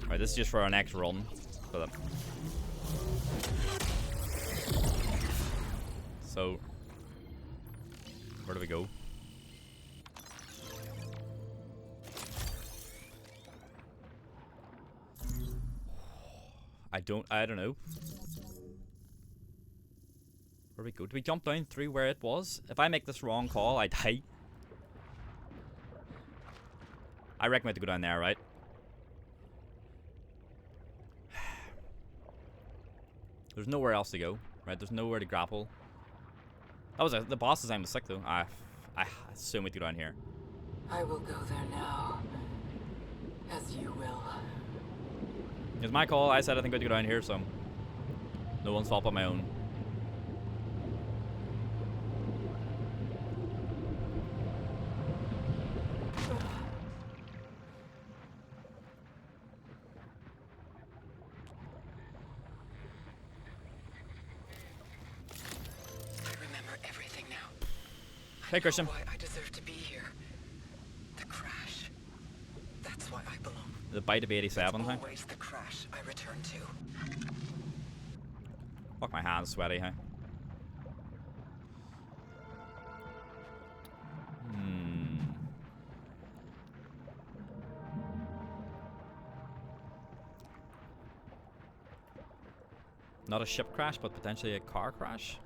Alright, this is just for our next run. So, where do we go? I don't know. Where do we go? Do we jump down through where it was? If I make this wrong call, I die. I reckon we have to go down there, right? There's nowhere else to go, right? There's nowhere to grapple. That was the boss design was sick though. I assume we have to go down here. I will go there now, as you will. It's my call. I said I think we have to go down here, so no one's fault but my own. Hey, Christian. Why I deserve to be here. The crash. That's why I belong. The bite of 87 thing. Always the crash I return to. Fuck, my hands sweaty, huh? Not a ship crash, but potentially a car crash.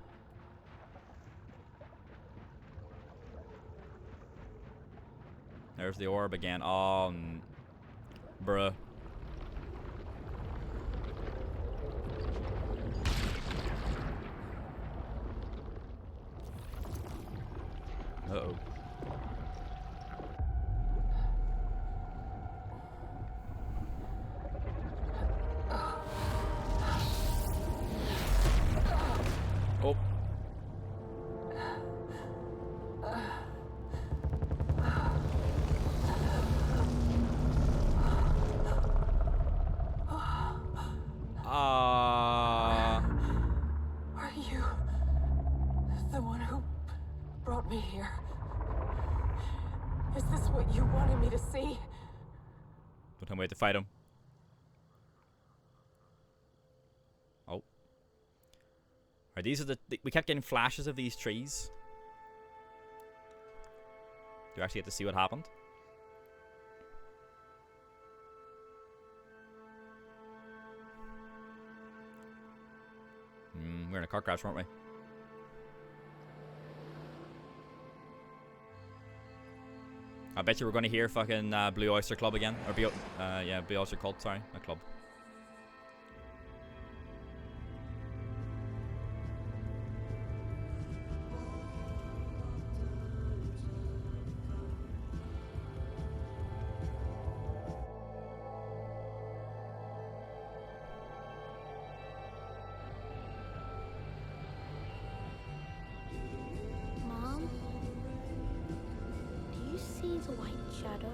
There's the orb again. Oh, bruh. Uh-oh. Oh. Are you the one who brought me here? Is this what you wanted me to see? Don't tell me we have to fight him. Oh. Alright, these are we kept getting flashes of these trees. Do you actually get to see what happened? We're in a car crash, weren't we? I bet you we're going to hear fucking Blue Oyster Club again. Or yeah, Blue Oyster Cult, sorry, not club. The white shadow.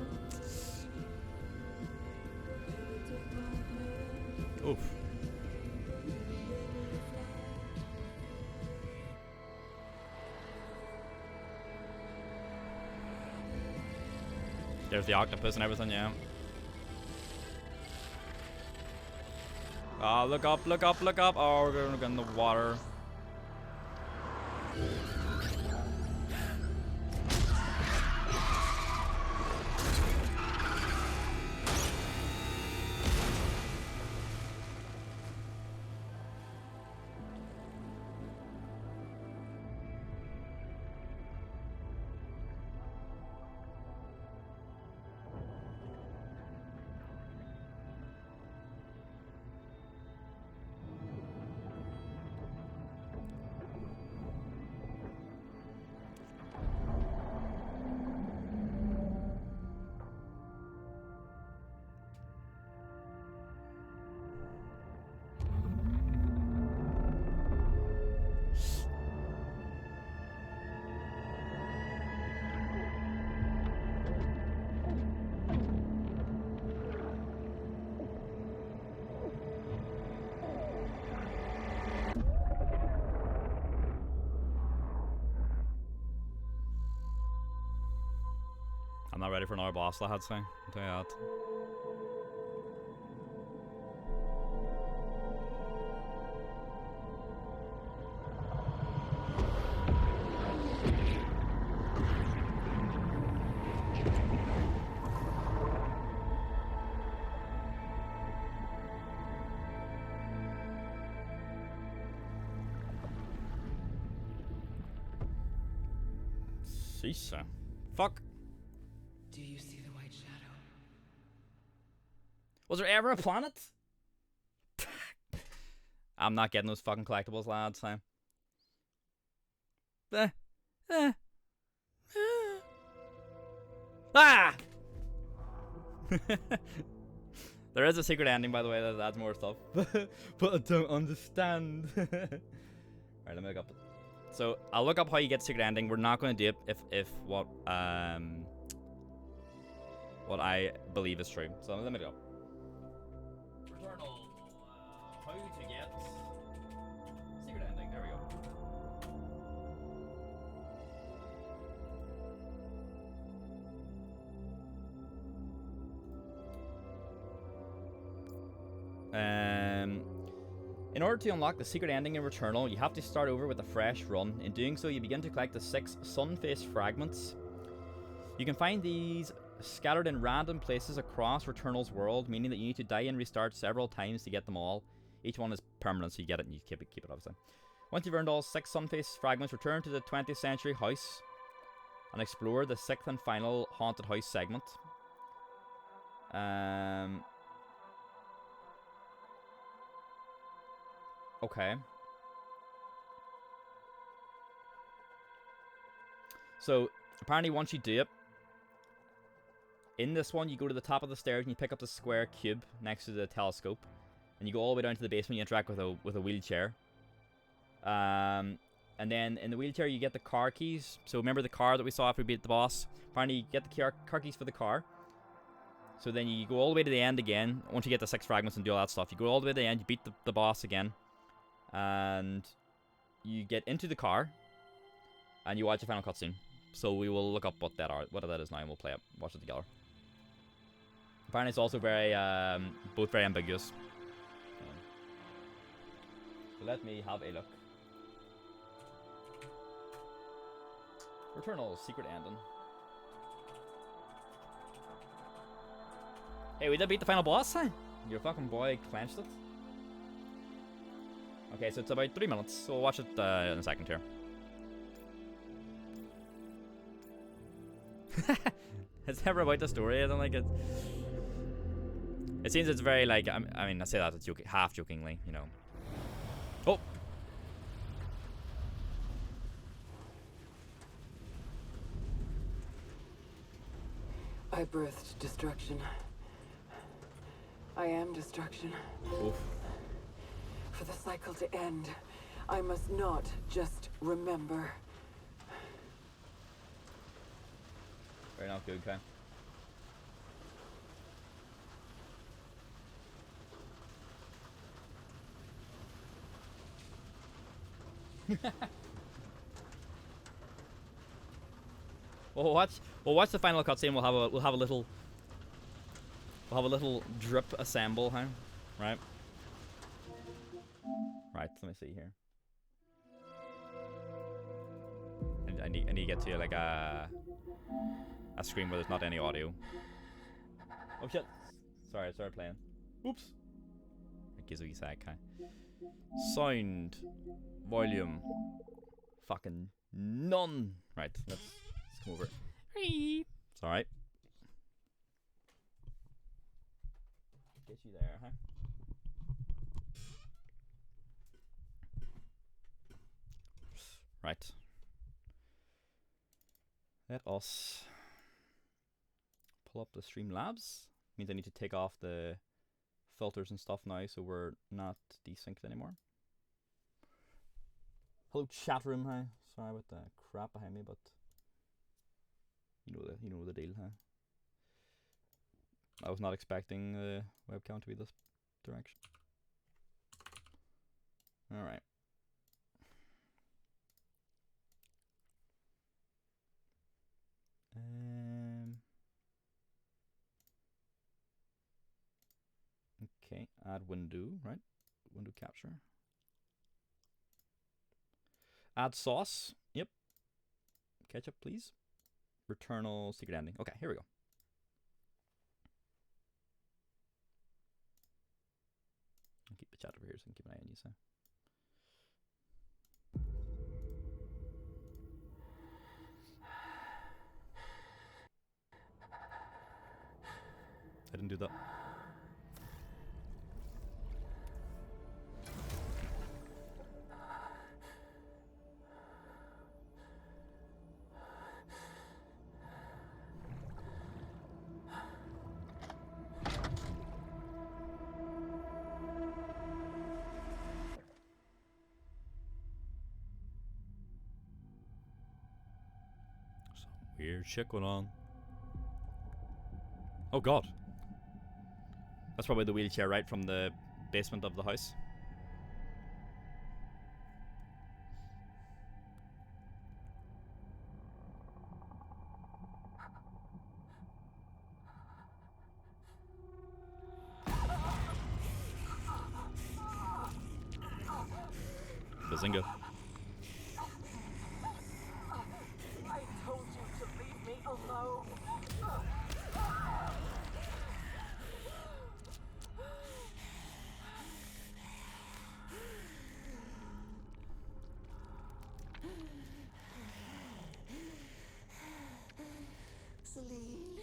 Oof. There's the octopus and everything, yeah. Oh, look up, look up, look up. Oh, we're gonna get in the water. I'm not ready for another boss, I had to say. I'll tell you that. Sheesh. Fuck. Do you see the white shadow? Was there ever a planet? I'm not getting those fucking collectibles, lads. Ah! There is a secret ending, by the way, that adds more stuff. But I don't understand. Alright, let me look up. So, I'll look up how you get secret ending. We're not going to do it if what I believe is true. So, let me go. Returnal. How to get secret ending. There we go. In order to unlock the secret ending in Returnal, you have to start over with a fresh run. In doing so, you begin to collect the 6 sun-face fragments. You can find these scattered in random places across Returnal's world, meaning that you need to die and restart several times to get them all. Each one is permanent, so you get it and you keep it obviously. Once you've earned all 6 sun-face fragments, return to the 20th century house and explore the 6th and final haunted house segment. Okay. So, apparently once you do it, in this one, you go to the top of the stairs and you pick up the square cube next to the telescope. And you go all the way down to the basement, you interact with a wheelchair. And then in the wheelchair, you get the car keys. So remember the car that we saw after we beat the boss? Apparently, you get the car keys for the car. So then you go all the way to the end again. Once you get the 6 fragments and do all that stuff, you go all the way to the end, you beat the boss again. And you get into the car and you watch the final cutscene. So we will look up what that is now and we'll play it, watch it together. Apparently it's also very both very ambiguous. So let me have a look. Returnal secret ending. Hey, we did beat the final boss, huh? Your fucking boy clenched it. Okay, so it's about 3 minutes, so we'll watch it in a second here. It's never about the story, I don't like it. It seems it's very like, I mean, I say that half jokingly, you know. Oh! I birthed destruction. I am destruction. Oof. For the cycle to end, I must not just remember. Very not good, okay. We'll watch the final cutscene. We'll have a little drip assemble, huh? Right. Right. Let me see here. I need to get to like a screen where there's not any audio. Oh shit! Sorry, I started playing. Oops. It gives a wee sec, huh? Sound, volume, fucking none. Right. Let's come over. It's all right. Get you there, huh? Right. Let us pull up the Streamlabs. Means I need to take off the filters and stuff now, so we're not desynced anymore. Hello, chat room, huh? Sorry about the crap behind me, but you know the deal, huh? I was not expecting the webcam to be this direction. All right. Okay, add window, right? Window capture. Add sauce. Yep. Ketchup, please. Returnal secret ending. Okay, here we go. I'll keep the chat over here so I can keep an eye on you, so. I didn't do that. Weird shit going on. Oh god. That's probably the wheelchair right from the basement of the house. Bazinga. I told you to leave me alone. Celine.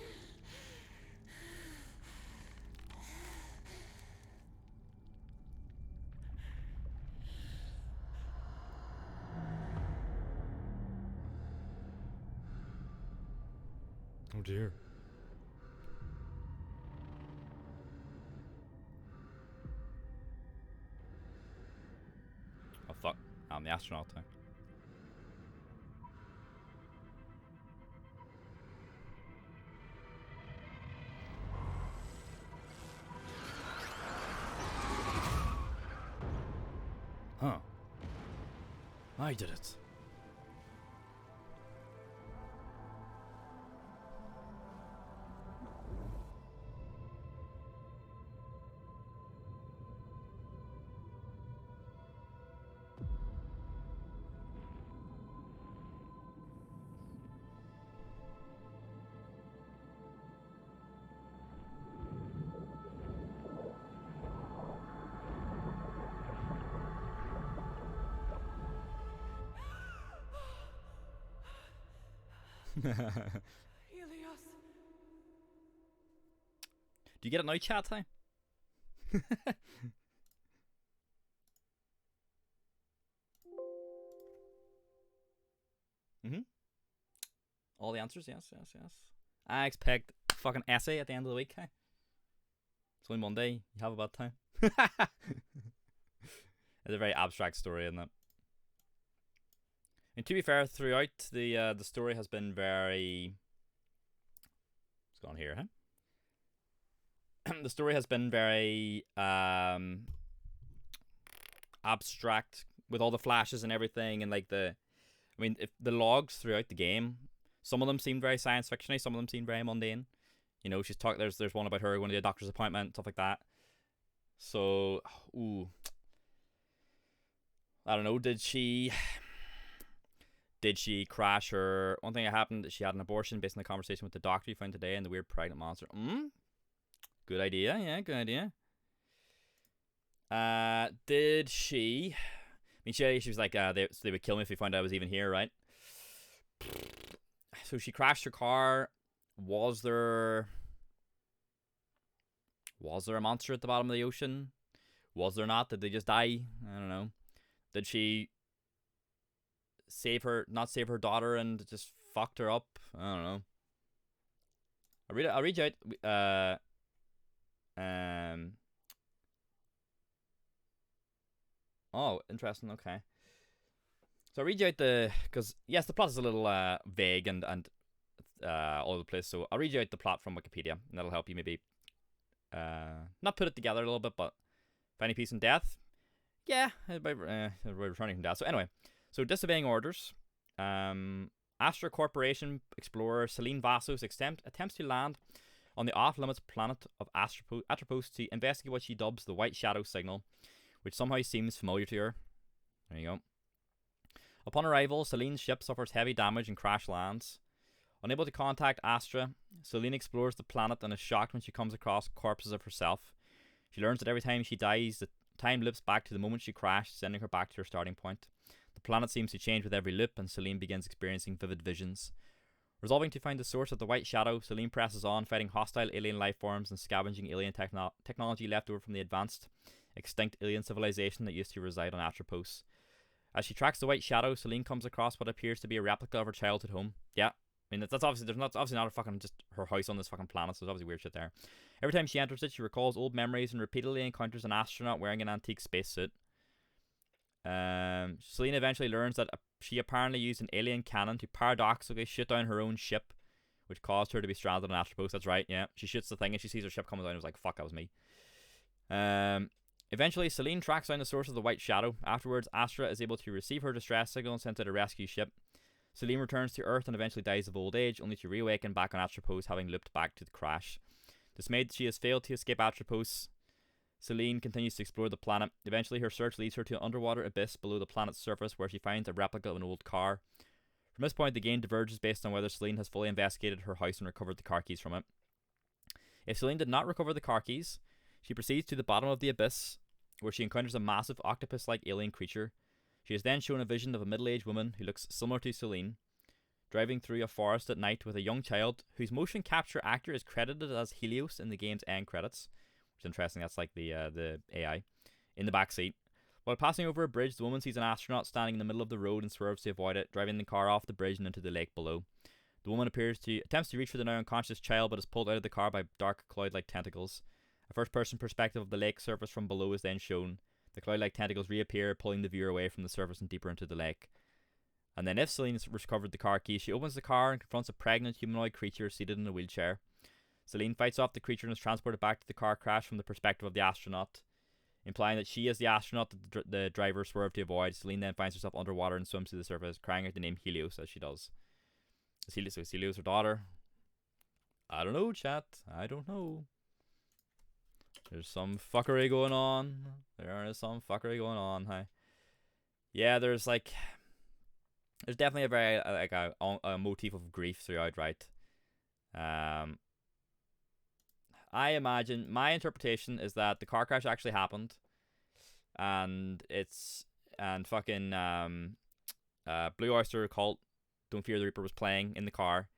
Oh dear. Oh fuck. I'm the astronaut now. Huh. I did it. Helios. Do you get it now, chat time? All the answers, yes. I expect fucking essay at the end of the week, hey? It's only Monday, you have about time. It's a very abstract story, isn't it? And to be fair, throughout the story has been very... What's going on here, huh? The story has been very abstract with all the flashes and everything, and like I mean, if the logs throughout the game Some of them seem very science fictiony. Some of them seem very mundane. You know, she's talk. There's one about her going to a doctor's appointment, stuff like that. So, ooh, I don't know. Did she crash her? One thing that happened, she had an abortion based on the conversation with the doctor you found today and the weird pregnant monster. Good idea. Yeah, good idea. Did she? I mean, she was like, they would kill me if they found out I was even here, right? So she crashed her car. Was there a monster at the bottom of the ocean? Was there not? Did they just die? I don't know. Did she not save her daughter and just fucked her up? I don't know. I'll read you out. Oh, interesting. Okay. So I'll read you out because yes, the plot is a little vague and all over the place. So I'll read you out the plot from Wikipedia, and that'll help you maybe not put it together a little bit, but finding peace in death. Yeah, by returning from death. So anyway, so disobeying orders. Astra Corporation explorer Celine Vassos attempts to land on the off-limits planet of Atropos to investigate what she dubs the White Shadow signal, which somehow seems familiar to her. There you go. Upon arrival, Celine's ship suffers heavy damage and crash lands. Unable to contact Astra, Celine explores the planet and is shocked when she comes across corpses of herself. She learns that every time she dies, the time loops back to the moment she crashed, sending her back to her starting point. The planet seems to change with every loop, and Celine begins experiencing vivid visions. Resolving to find the source of the White Shadow, Celine presses on, fighting hostile alien life forms and scavenging alien technology left over from the advanced, extinct alien civilization that used to reside on Atropos. As she tracks the White Shadow, Celine comes across what appears to be a replica of her childhood home. Yeah, I mean, that's obviously, there's obviously not a fucking just her house on this fucking planet, so there's obviously weird shit there. Every time she enters it, she recalls old memories and repeatedly encounters an astronaut wearing an antique spacesuit. Celine eventually learns that she apparently used an alien cannon to paradoxically shoot down her own ship, which caused her to be stranded on Atropos. That's right, yeah. She shoots the thing and she sees her ship coming down and was like, fuck, that was me. Eventually, Celine tracks down the source of the White Shadow. Afterwards, Astra is able to receive her distress signal and sends out a rescue ship. Celine returns to Earth and eventually dies of old age, only to reawaken back on Atropos, having looped back to the crash. Dismayed that she has failed to escape Atropos, Celine continues to explore the planet. Eventually, her search leads her to an underwater abyss below the planet's surface, where she finds a replica of an old car. From this point, the game diverges based on whether Celine has fully investigated her house and recovered the car keys from it. If Celine did not recover the car keys, she proceeds to the bottom of the abyss, where she encounters a massive octopus-like alien creature. She is then shown a vision of a middle-aged woman who looks similar to Celine, driving through a forest at night with a young child whose motion capture actor is credited as Helios in the game's end credits. Which is interesting, that's like the AI. In the back seat. While passing over a bridge, the woman sees an astronaut standing in the middle of the road and swerves to avoid it, driving the car off the bridge and into the lake below. The woman attempts to reach for the now unconscious child, but is pulled out of the car by dark cloud-like tentacles. A first-person perspective of the lake surface from below is then shown. The cloud-like tentacles reappear, pulling the viewer away from the surface and deeper into the lake. And then if Celine has recovered the car keys, she opens the car and confronts a pregnant humanoid creature seated in a wheelchair. Celine fights off the creature and is transported back to the car crash from the perspective of the astronaut, implying that she is the astronaut that the driver swerved to avoid. Celine then finds herself underwater and swims to the surface, crying out the name Helios as she does. Is Helios her daughter? I don't know, chat. I don't know. There's some fuckery going on. There is some fuckery going on. Hi. Yeah, there's definitely a very a motif of grief throughout, right? I imagine my interpretation is that the car crash actually happened, and fucking Blue Oyster Cult, Don't Fear the Reaper was playing in the car,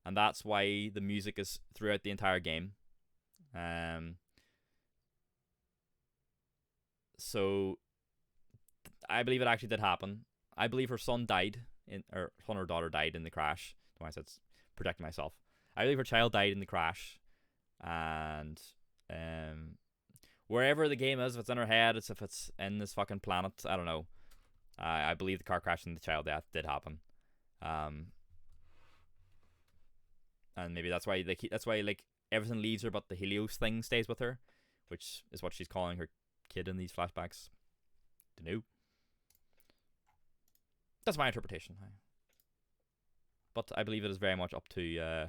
and that's why the music is throughout the entire game. So I believe it actually did happen. I believe her son died or son or daughter died in the crash. I said protecting myself. I believe her child died in the crash. And wherever the game is, if it's in her head, if it's in this fucking planet, I don't know. I believe the car crash and the child death did happen. And maybe that's why everything leaves her, but the Helios thing stays with her, which is what she's calling her kid in these flashbacks. Dunno. That's my interpretation. but I believe it is very much up to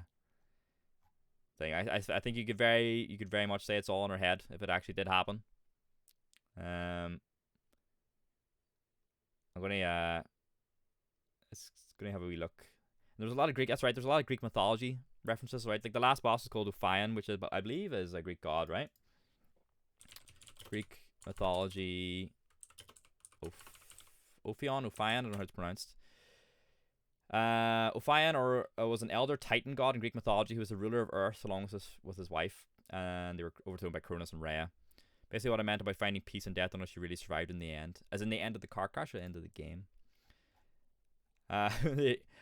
thing. I think you could very much say it's all in her head if it actually did happen. I'm gonna it's gonna have a wee look. And there's a lot of Greek. That's right. There's a lot of Greek mythology references, right? Like the last boss is called Ophion, which is, I believe is a Greek god, right? Greek mythology. Ophion. I don't know how it's pronounced. Ophion was an elder Titan god in Greek mythology who was the ruler of Earth along with his wife, and they were overthrown by Cronus and Rhea. Basically, what I meant by finding peace and death unless you really survived in the end, as in the end of the car crash or the end of the game. I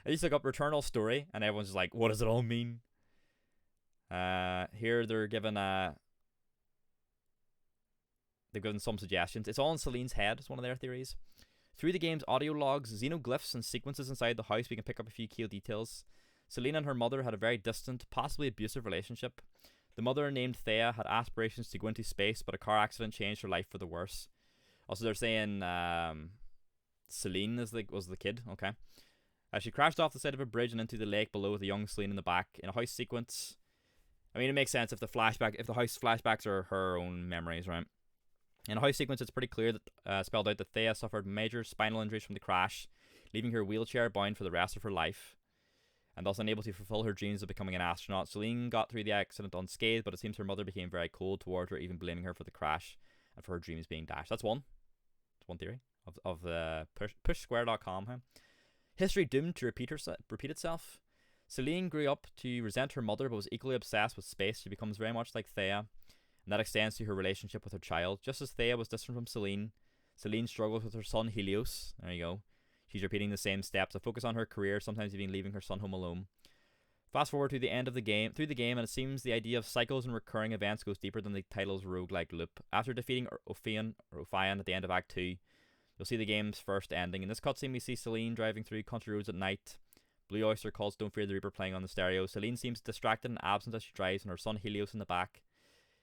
just look up Returnal story, and everyone's just like, "What does it all mean?" Here they're given they've given some suggestions. It's all in Celine's head. It's one of their theories. Through the game's audio logs, xenoglyphs, and sequences inside the house, we can pick up a few key details. Celine and her mother had a very distant, possibly abusive relationship. The mother, named Thea, had aspirations to go into space, but a car accident changed her life for the worse. Also, they're saying Celine was the kid. Okay. She crashed off the side of a bridge and into the lake below with a young Celine in the back. In a house sequence, I mean, it makes sense if the house flashbacks are her own memories, right? In a house sequence, it's pretty clear that spelled out that Thea suffered major spinal injuries from the crash, leaving her wheelchair bound for the rest of her life, and thus unable to fulfill her dreams of becoming an astronaut. Celine got through the accident unscathed, but it seems her mother became very cold toward her, even blaming her for the crash and for her dreams being dashed. That's one. That's one theory of the pushsquare.com. Huh? History doomed to repeat itself. Celine grew up to resent her mother, but was equally obsessed with space. She becomes very much like Thea, and that extends to her relationship with her child. Just as Thea was distant from Celine, Celine struggles with her son Helios. There you go. She's repeating the same steps, a focus on her career, sometimes even leaving her son home alone. Fast forward to the end of the game, and it seems the idea of cycles and recurring events goes deeper than the title's roguelike loop. After defeating Ophion at the end of Act 2, you'll see the game's first ending. In this cutscene, we see Celine driving through country roads at night. Blue Oyster calls Don't Fear the Reaper playing on the stereo. Celine seems distracted and absent as she drives, and her son Helios in the back.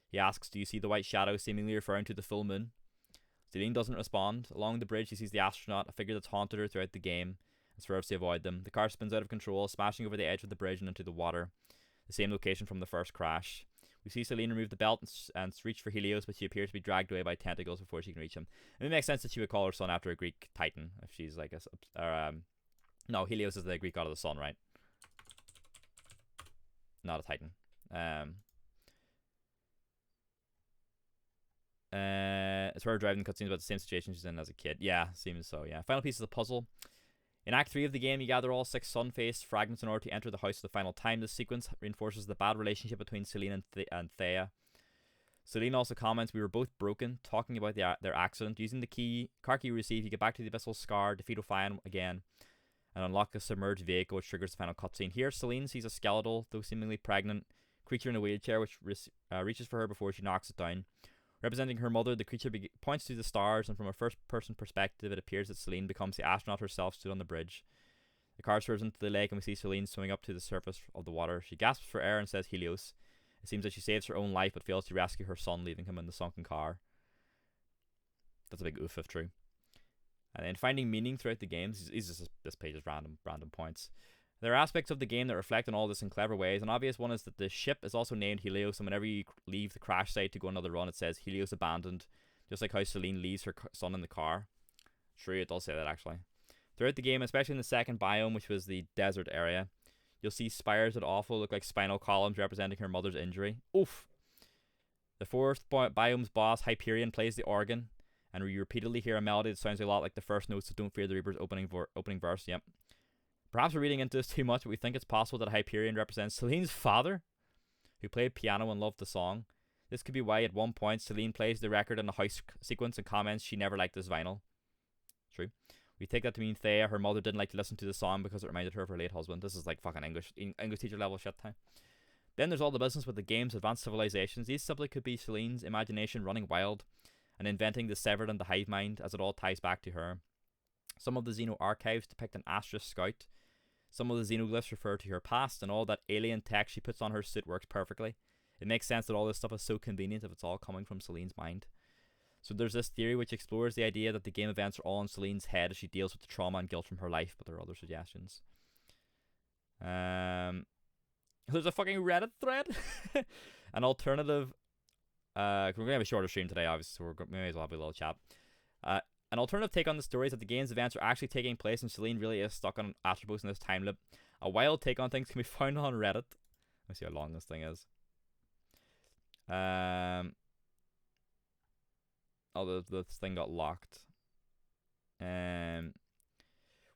He asks, "Do you see the white shadow?" seemingly referring to the full moon. Celine doesn't respond. Along the bridge, she sees the astronaut, a figure that's haunted her throughout the game, and swerves to avoid them. The car spins out of control, smashing over the edge of the bridge and into the water, the same location from the first crash. We see Celine remove the belt and reach for Helios, but she appears to be dragged away by tentacles before she can reach him. And it makes sense that she would call her son after a Greek titan, if she's like no, Helios is the Greek god of the sun, right? Not a titan. It's her driving the cutscenes about the same situation she's in as a kid. Yeah, seems so, yeah. Final piece of the puzzle. In Act 3 of the game, you gather all 6 sun-faced fragments in order to enter the house for the final time. This sequence reinforces the bad relationship between Celine and Thea. Celine also comments, "We were both broken," talking about their accident. Using the car key you receive, you get back to the Abyssal Scar, defeat Ophion again, and unlock a submerged vehicle, which triggers the final cutscene. Here, Celine sees a skeletal, though seemingly pregnant, creature in a wheelchair, which reaches for her before she knocks it down. Representing her mother, the creature points to the stars, and from a first-person perspective, it appears that Celine becomes the astronaut herself stood on the bridge. The car swerves into the lake, and we see Celine swimming up to the surface of the water. She gasps for air and says Helios. It seems that she saves her own life, but fails to rescue her son, leaving him in the sunken car. That's a big oof if true. And then finding meaning throughout the games, this page is random points. There are aspects of the game that reflect on all this in clever ways. An obvious one is that the ship is also named Helios, and whenever you leave the crash site to go another run, it says Helios abandoned, just like how Celine leaves her son in the car. True, it does say that actually. Throughout the game, especially in the second biome, which was the desert area, you'll see spires that awful look like spinal columns representing her mother's injury. Oof! The fourth biome's boss, Hyperion, plays the organ, and we repeatedly hear a melody that sounds a lot like the first notes of Don't Fear the Reaper's opening verse. Yep. Perhaps we're reading into this too much, but we think it's possible that Hyperion represents Celine's father, who played piano and loved the song. This could be why at one point Celine plays the record in a house sequence and comments she never liked this vinyl. True. We take that to mean Thea, her mother, didn't like to listen to the song because it reminded her of her late husband. This is like fucking English teacher level shit time. Then there's all the business with the game's advanced civilizations. These simply could be Celine's imagination running wild and inventing the severed and the hive mind, as it all ties back to her. Some of the Xeno archives depict an Astra scout. Some of the xenoglyphs refer to her past, and all that alien tech she puts on her suit works perfectly. It makes sense that all this stuff is so convenient if it's all coming from Celine's mind. So there's this theory which explores the idea that the game events are all in Celine's head as she deals with the trauma and guilt from her life, but there are other suggestions. There's a fucking Reddit thread. An alternative. We're gonna have a shorter stream today, obviously, so we may as well have a little chat. An alternative take on the story is that the game's events are actually taking place, and Celine really is stuck on Astrobos in this time loop. A wild take on things can be found on Reddit. Let's see how long this thing is. Oh, the thing got locked.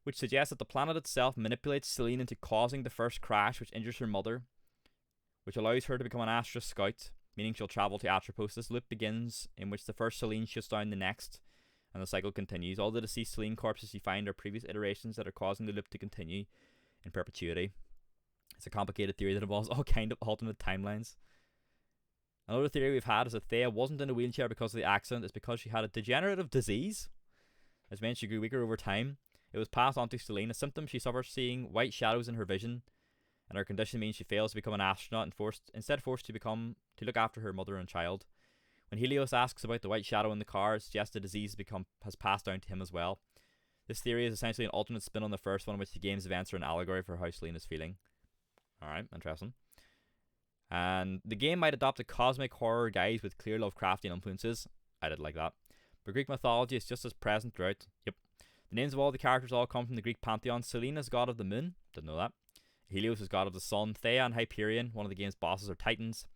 Which suggests that the planet itself manipulates Celine into causing the first crash, which injures her mother, which allows her to become an Astra Scout, meaning she'll travel to Atropos. This loop begins in which the first Celine shoots down the next, and the cycle continues. All the deceased Celine corpses you find are previous iterations that are causing the loop to continue in perpetuity. It's a complicated theory that involves all kind of alternate timelines. Another theory we've had is that Thea wasn't in a wheelchair because of the accident. It's because she had a degenerative disease. As mentioned, she grew weaker over time. It was passed on to Celine, a symptom she suffers seeing white shadows in her vision, and her condition means she fails to become an astronaut and instead forced to look after her mother and child. When Helios asks about the white shadow in the car, it suggests the disease has passed down to him as well. This theory is essentially an alternate spin on the first one, in which the game's events are an allegory for how Celine is feeling. Alright, interesting. And the game might adopt a cosmic horror guise with clear Lovecraftian influences. I did like that. But Greek mythology is just as present throughout. Yep. The names of all the characters all come from the Greek pantheon. Selene is god of the moon. Didn't know that. Helios is god of the sun. Thea and Hyperion, one of the game's bosses, are titans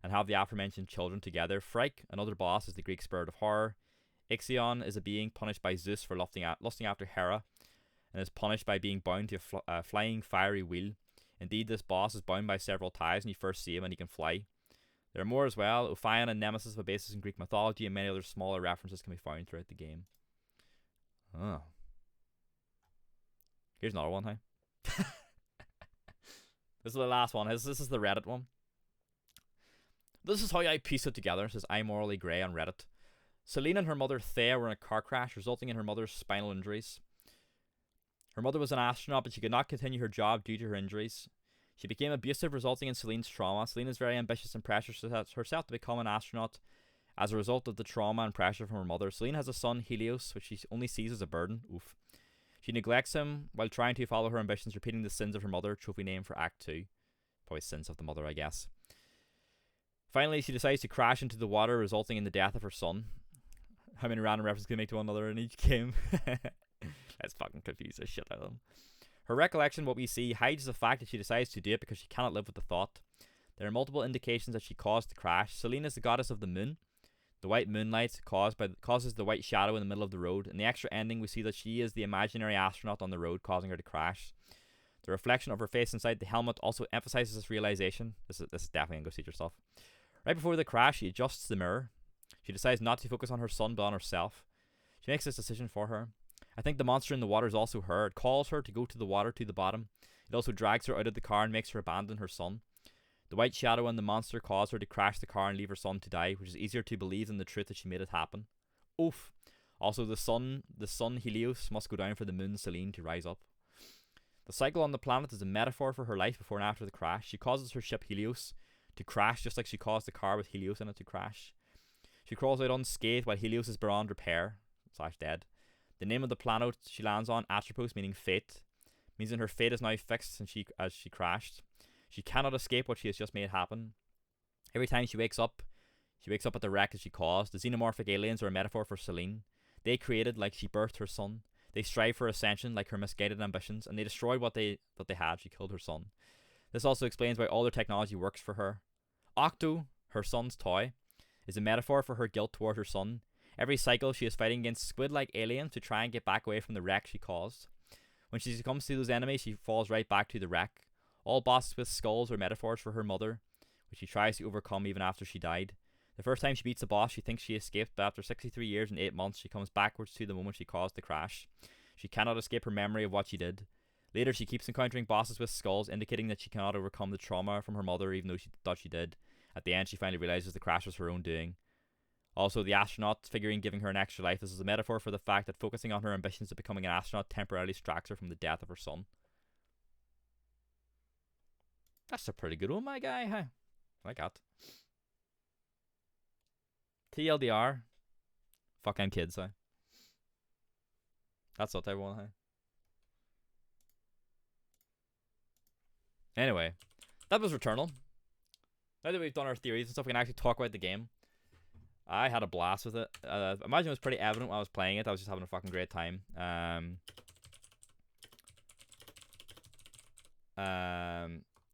and have the aforementioned children together. Frike, another boss, is the Greek spirit of horror. Ixion is a being punished by Zeus for lusting after Hera, and is punished by being bound to a flying fiery wheel. Indeed, this boss is bound by several ties, and you first see him and he can fly. There are more as well. Ophion and Nemesis have a basis in Greek mythology, and many other smaller references can be found throughout the game. Oh. Here's another one, hey? This is the last one. This is the Reddit one. This is how I piece it together. It says, I'm morally grey on Reddit. Celine and her mother Thea were in a car crash, resulting in her mother's spinal injuries. Her mother was an astronaut, but she could not continue her job due to her injuries. She became abusive, resulting in Celine's trauma. Celine is very ambitious and pressures herself to become an astronaut as a result of the trauma and pressure from her mother. Celine has a son, Helios, which she only sees as a burden. Oof. She neglects him while trying to follow her ambitions, repeating the sins of her mother, trophy name for Act 2. Probably sins of the mother, I guess. Finally, she decides to crash into the water, resulting in the death of her son. How many random references can we make to one another in each game? Let's fucking confuse the shit out of them. Her recollection, what we see, hides the fact that she decides to do it because she cannot live with the thought. There are multiple indications that she caused the crash. Selene is the goddess of the moon. The white moonlight causes the white shadow in the middle of the road. In the extra ending, we see that she is the imaginary astronaut on the road, causing her to crash. The reflection of her face inside the helmet also emphasizes this realization. This is definitely in Go See Yourself. Right before the crash, she adjusts the mirror. She decides not to focus on her son but on herself. She makes this decision for her. I think the monster in the water is also her. It calls her to go to the water to the bottom. It also drags her out of the car and makes her abandon her son. The white shadow and the monster cause her to crash the car and leave her son to die, which is easier to believe than the truth that she made it happen. Oof. Also, the sun Helios must go down for the moon Selene to rise up. The cycle on the planet is a metaphor for her life before and after the crash. She causes her ship Helios to crash just like she caused the car with Helios in it to crash. She crawls out unscathed while Helios is beyond repair / dead. The name of the planet she lands on, Atropos, meaning fate, means that her fate is now fixed since as she crashed. She cannot escape what she has just made happen. Every time she wakes up at the wreck that she caused. The xenomorphic aliens are a metaphor for Selene. They created like she birthed her son. They strive for ascension like her misguided ambitions, and they destroyed what they had. She killed her son. This also explains why all their technology works for her. Octo, her son's toy, is a metaphor for her guilt toward her son. Every cycle, she is fighting against squid-like aliens to try and get back away from the wreck she caused. When she succumbs to those enemies, she falls right back to the wreck. All bosses with skulls are metaphors for her mother, which she tries to overcome even after she died. The first time she beats a boss, she thinks she escaped, but after 63 years and 8 months, she comes backwards to the moment she caused the crash. She cannot escape her memory of what she did. Later, she keeps encountering bosses with skulls, indicating that she cannot overcome the trauma from her mother, even though she thought she did. At the end, she finally realizes the crash was her own doing. Also, the astronaut figurine giving her an extra life. This is a metaphor for the fact that focusing on her ambitions of becoming an astronaut temporarily distracts her from the death of her son. That's a pretty good one, my guy, huh? I like that. TLDR. Fuck, I'm kids, huh? That's what everyone, huh? Anyway, that was Returnal. Now that we've done our theories and stuff, we can actually talk about the game. I had a blast with it. Imagine it was pretty evident while I was playing it. I was just having a fucking great time.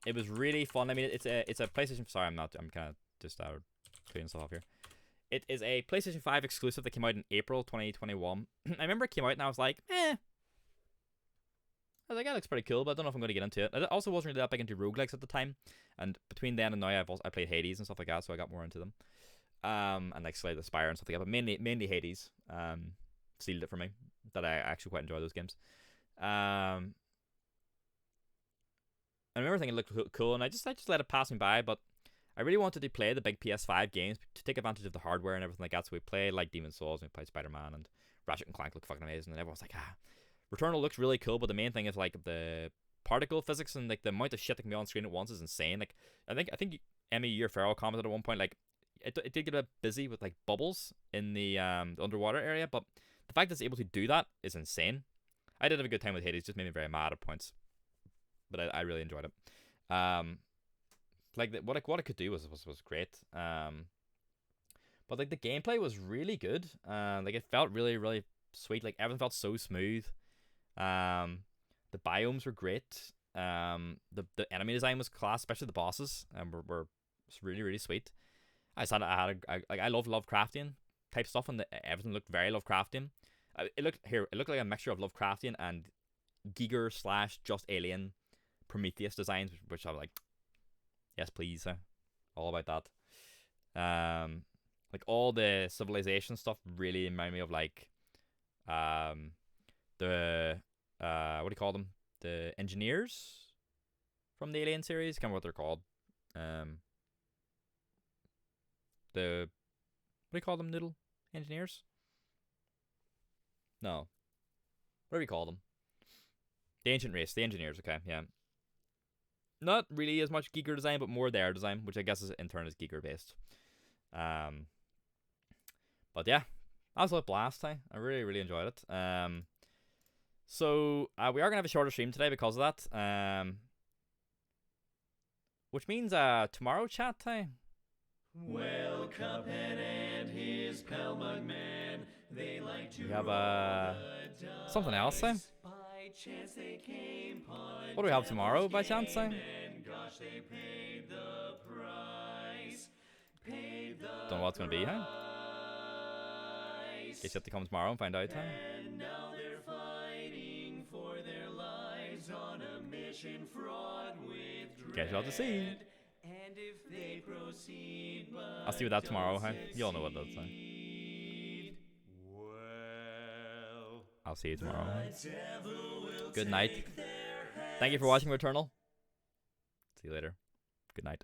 It was really fun. I mean, it's a PlayStation. Sorry, I'm kind of just cleaning stuff off here. It is a PlayStation 5 exclusive that came out in April 2021. I remember it came out and I was like, eh. I was like, that looks pretty cool, but I don't know if I'm going to get into it. I also wasn't really that big into roguelikes at the time, and between then and now, I played Hades and stuff like that, so I got more into them. And like Slay the Spire and stuff like that, but mainly Hades. Sealed it for me. That I actually quite enjoy those games. I remember thinking it looked cool, and I just let it pass me by. But I really wanted to play the big PS5 games to take advantage of the hardware and everything like that. So we played like Demon's Souls, and we played Spider-Man, and Ratchet and Clank looked fucking amazing, and everyone was like, Returnal looks really cool, but the main thing is like the particle physics and like the amount of shit that can be on screen at once is insane. Like I think Emmy, your Farrell commented at one point, like it did get a bit busy with like bubbles in the underwater area, but the fact that it's able to do that is insane. I did have a good time with Hades, just made me very mad at points, but I really enjoyed it. Like what it could do was great. But like the gameplay was really good. Like it felt really really sweet. Like everything felt so smooth. The biomes were great. The enemy design was class, especially the bosses. Were really really sweet. I love Lovecraftian type stuff, and everything looked very Lovecraftian. It looked like a mixture of Lovecraftian and Giger / Just Alien Prometheus designs, which I was like, yes please, all about that. Like all the civilization stuff really remind me of like the what do you call them? The engineers from the Alien series. I can't remember what they're called. The what do you call them? Noodle engineers? No. What do we call them? The ancient race, the engineers. Okay, yeah. Not really as much Giger design, but more their design, which I guess is in turn is Giger based. But yeah, that was a blast. I really really enjoyed it. So we are gonna have a shorter stream today because of that. Which means tomorrow chat time. Well, Cuphead and his pal Mugman, they like to We have something else. by chance they came What do we have tomorrow by chance? and gosh, they paid the price. Paid the Don't know what it's gonna be. price. Guess you have to come tomorrow and find out. And now they're fighting for their lives on a mission fraught with dread. Guess you'll have to see. And if they proceed, I'll see you with that tomorrow. You all know what it is. well, I'll see you tomorrow. the devil will Good night. take their Thank you for watching Returnal. See you later. Good night.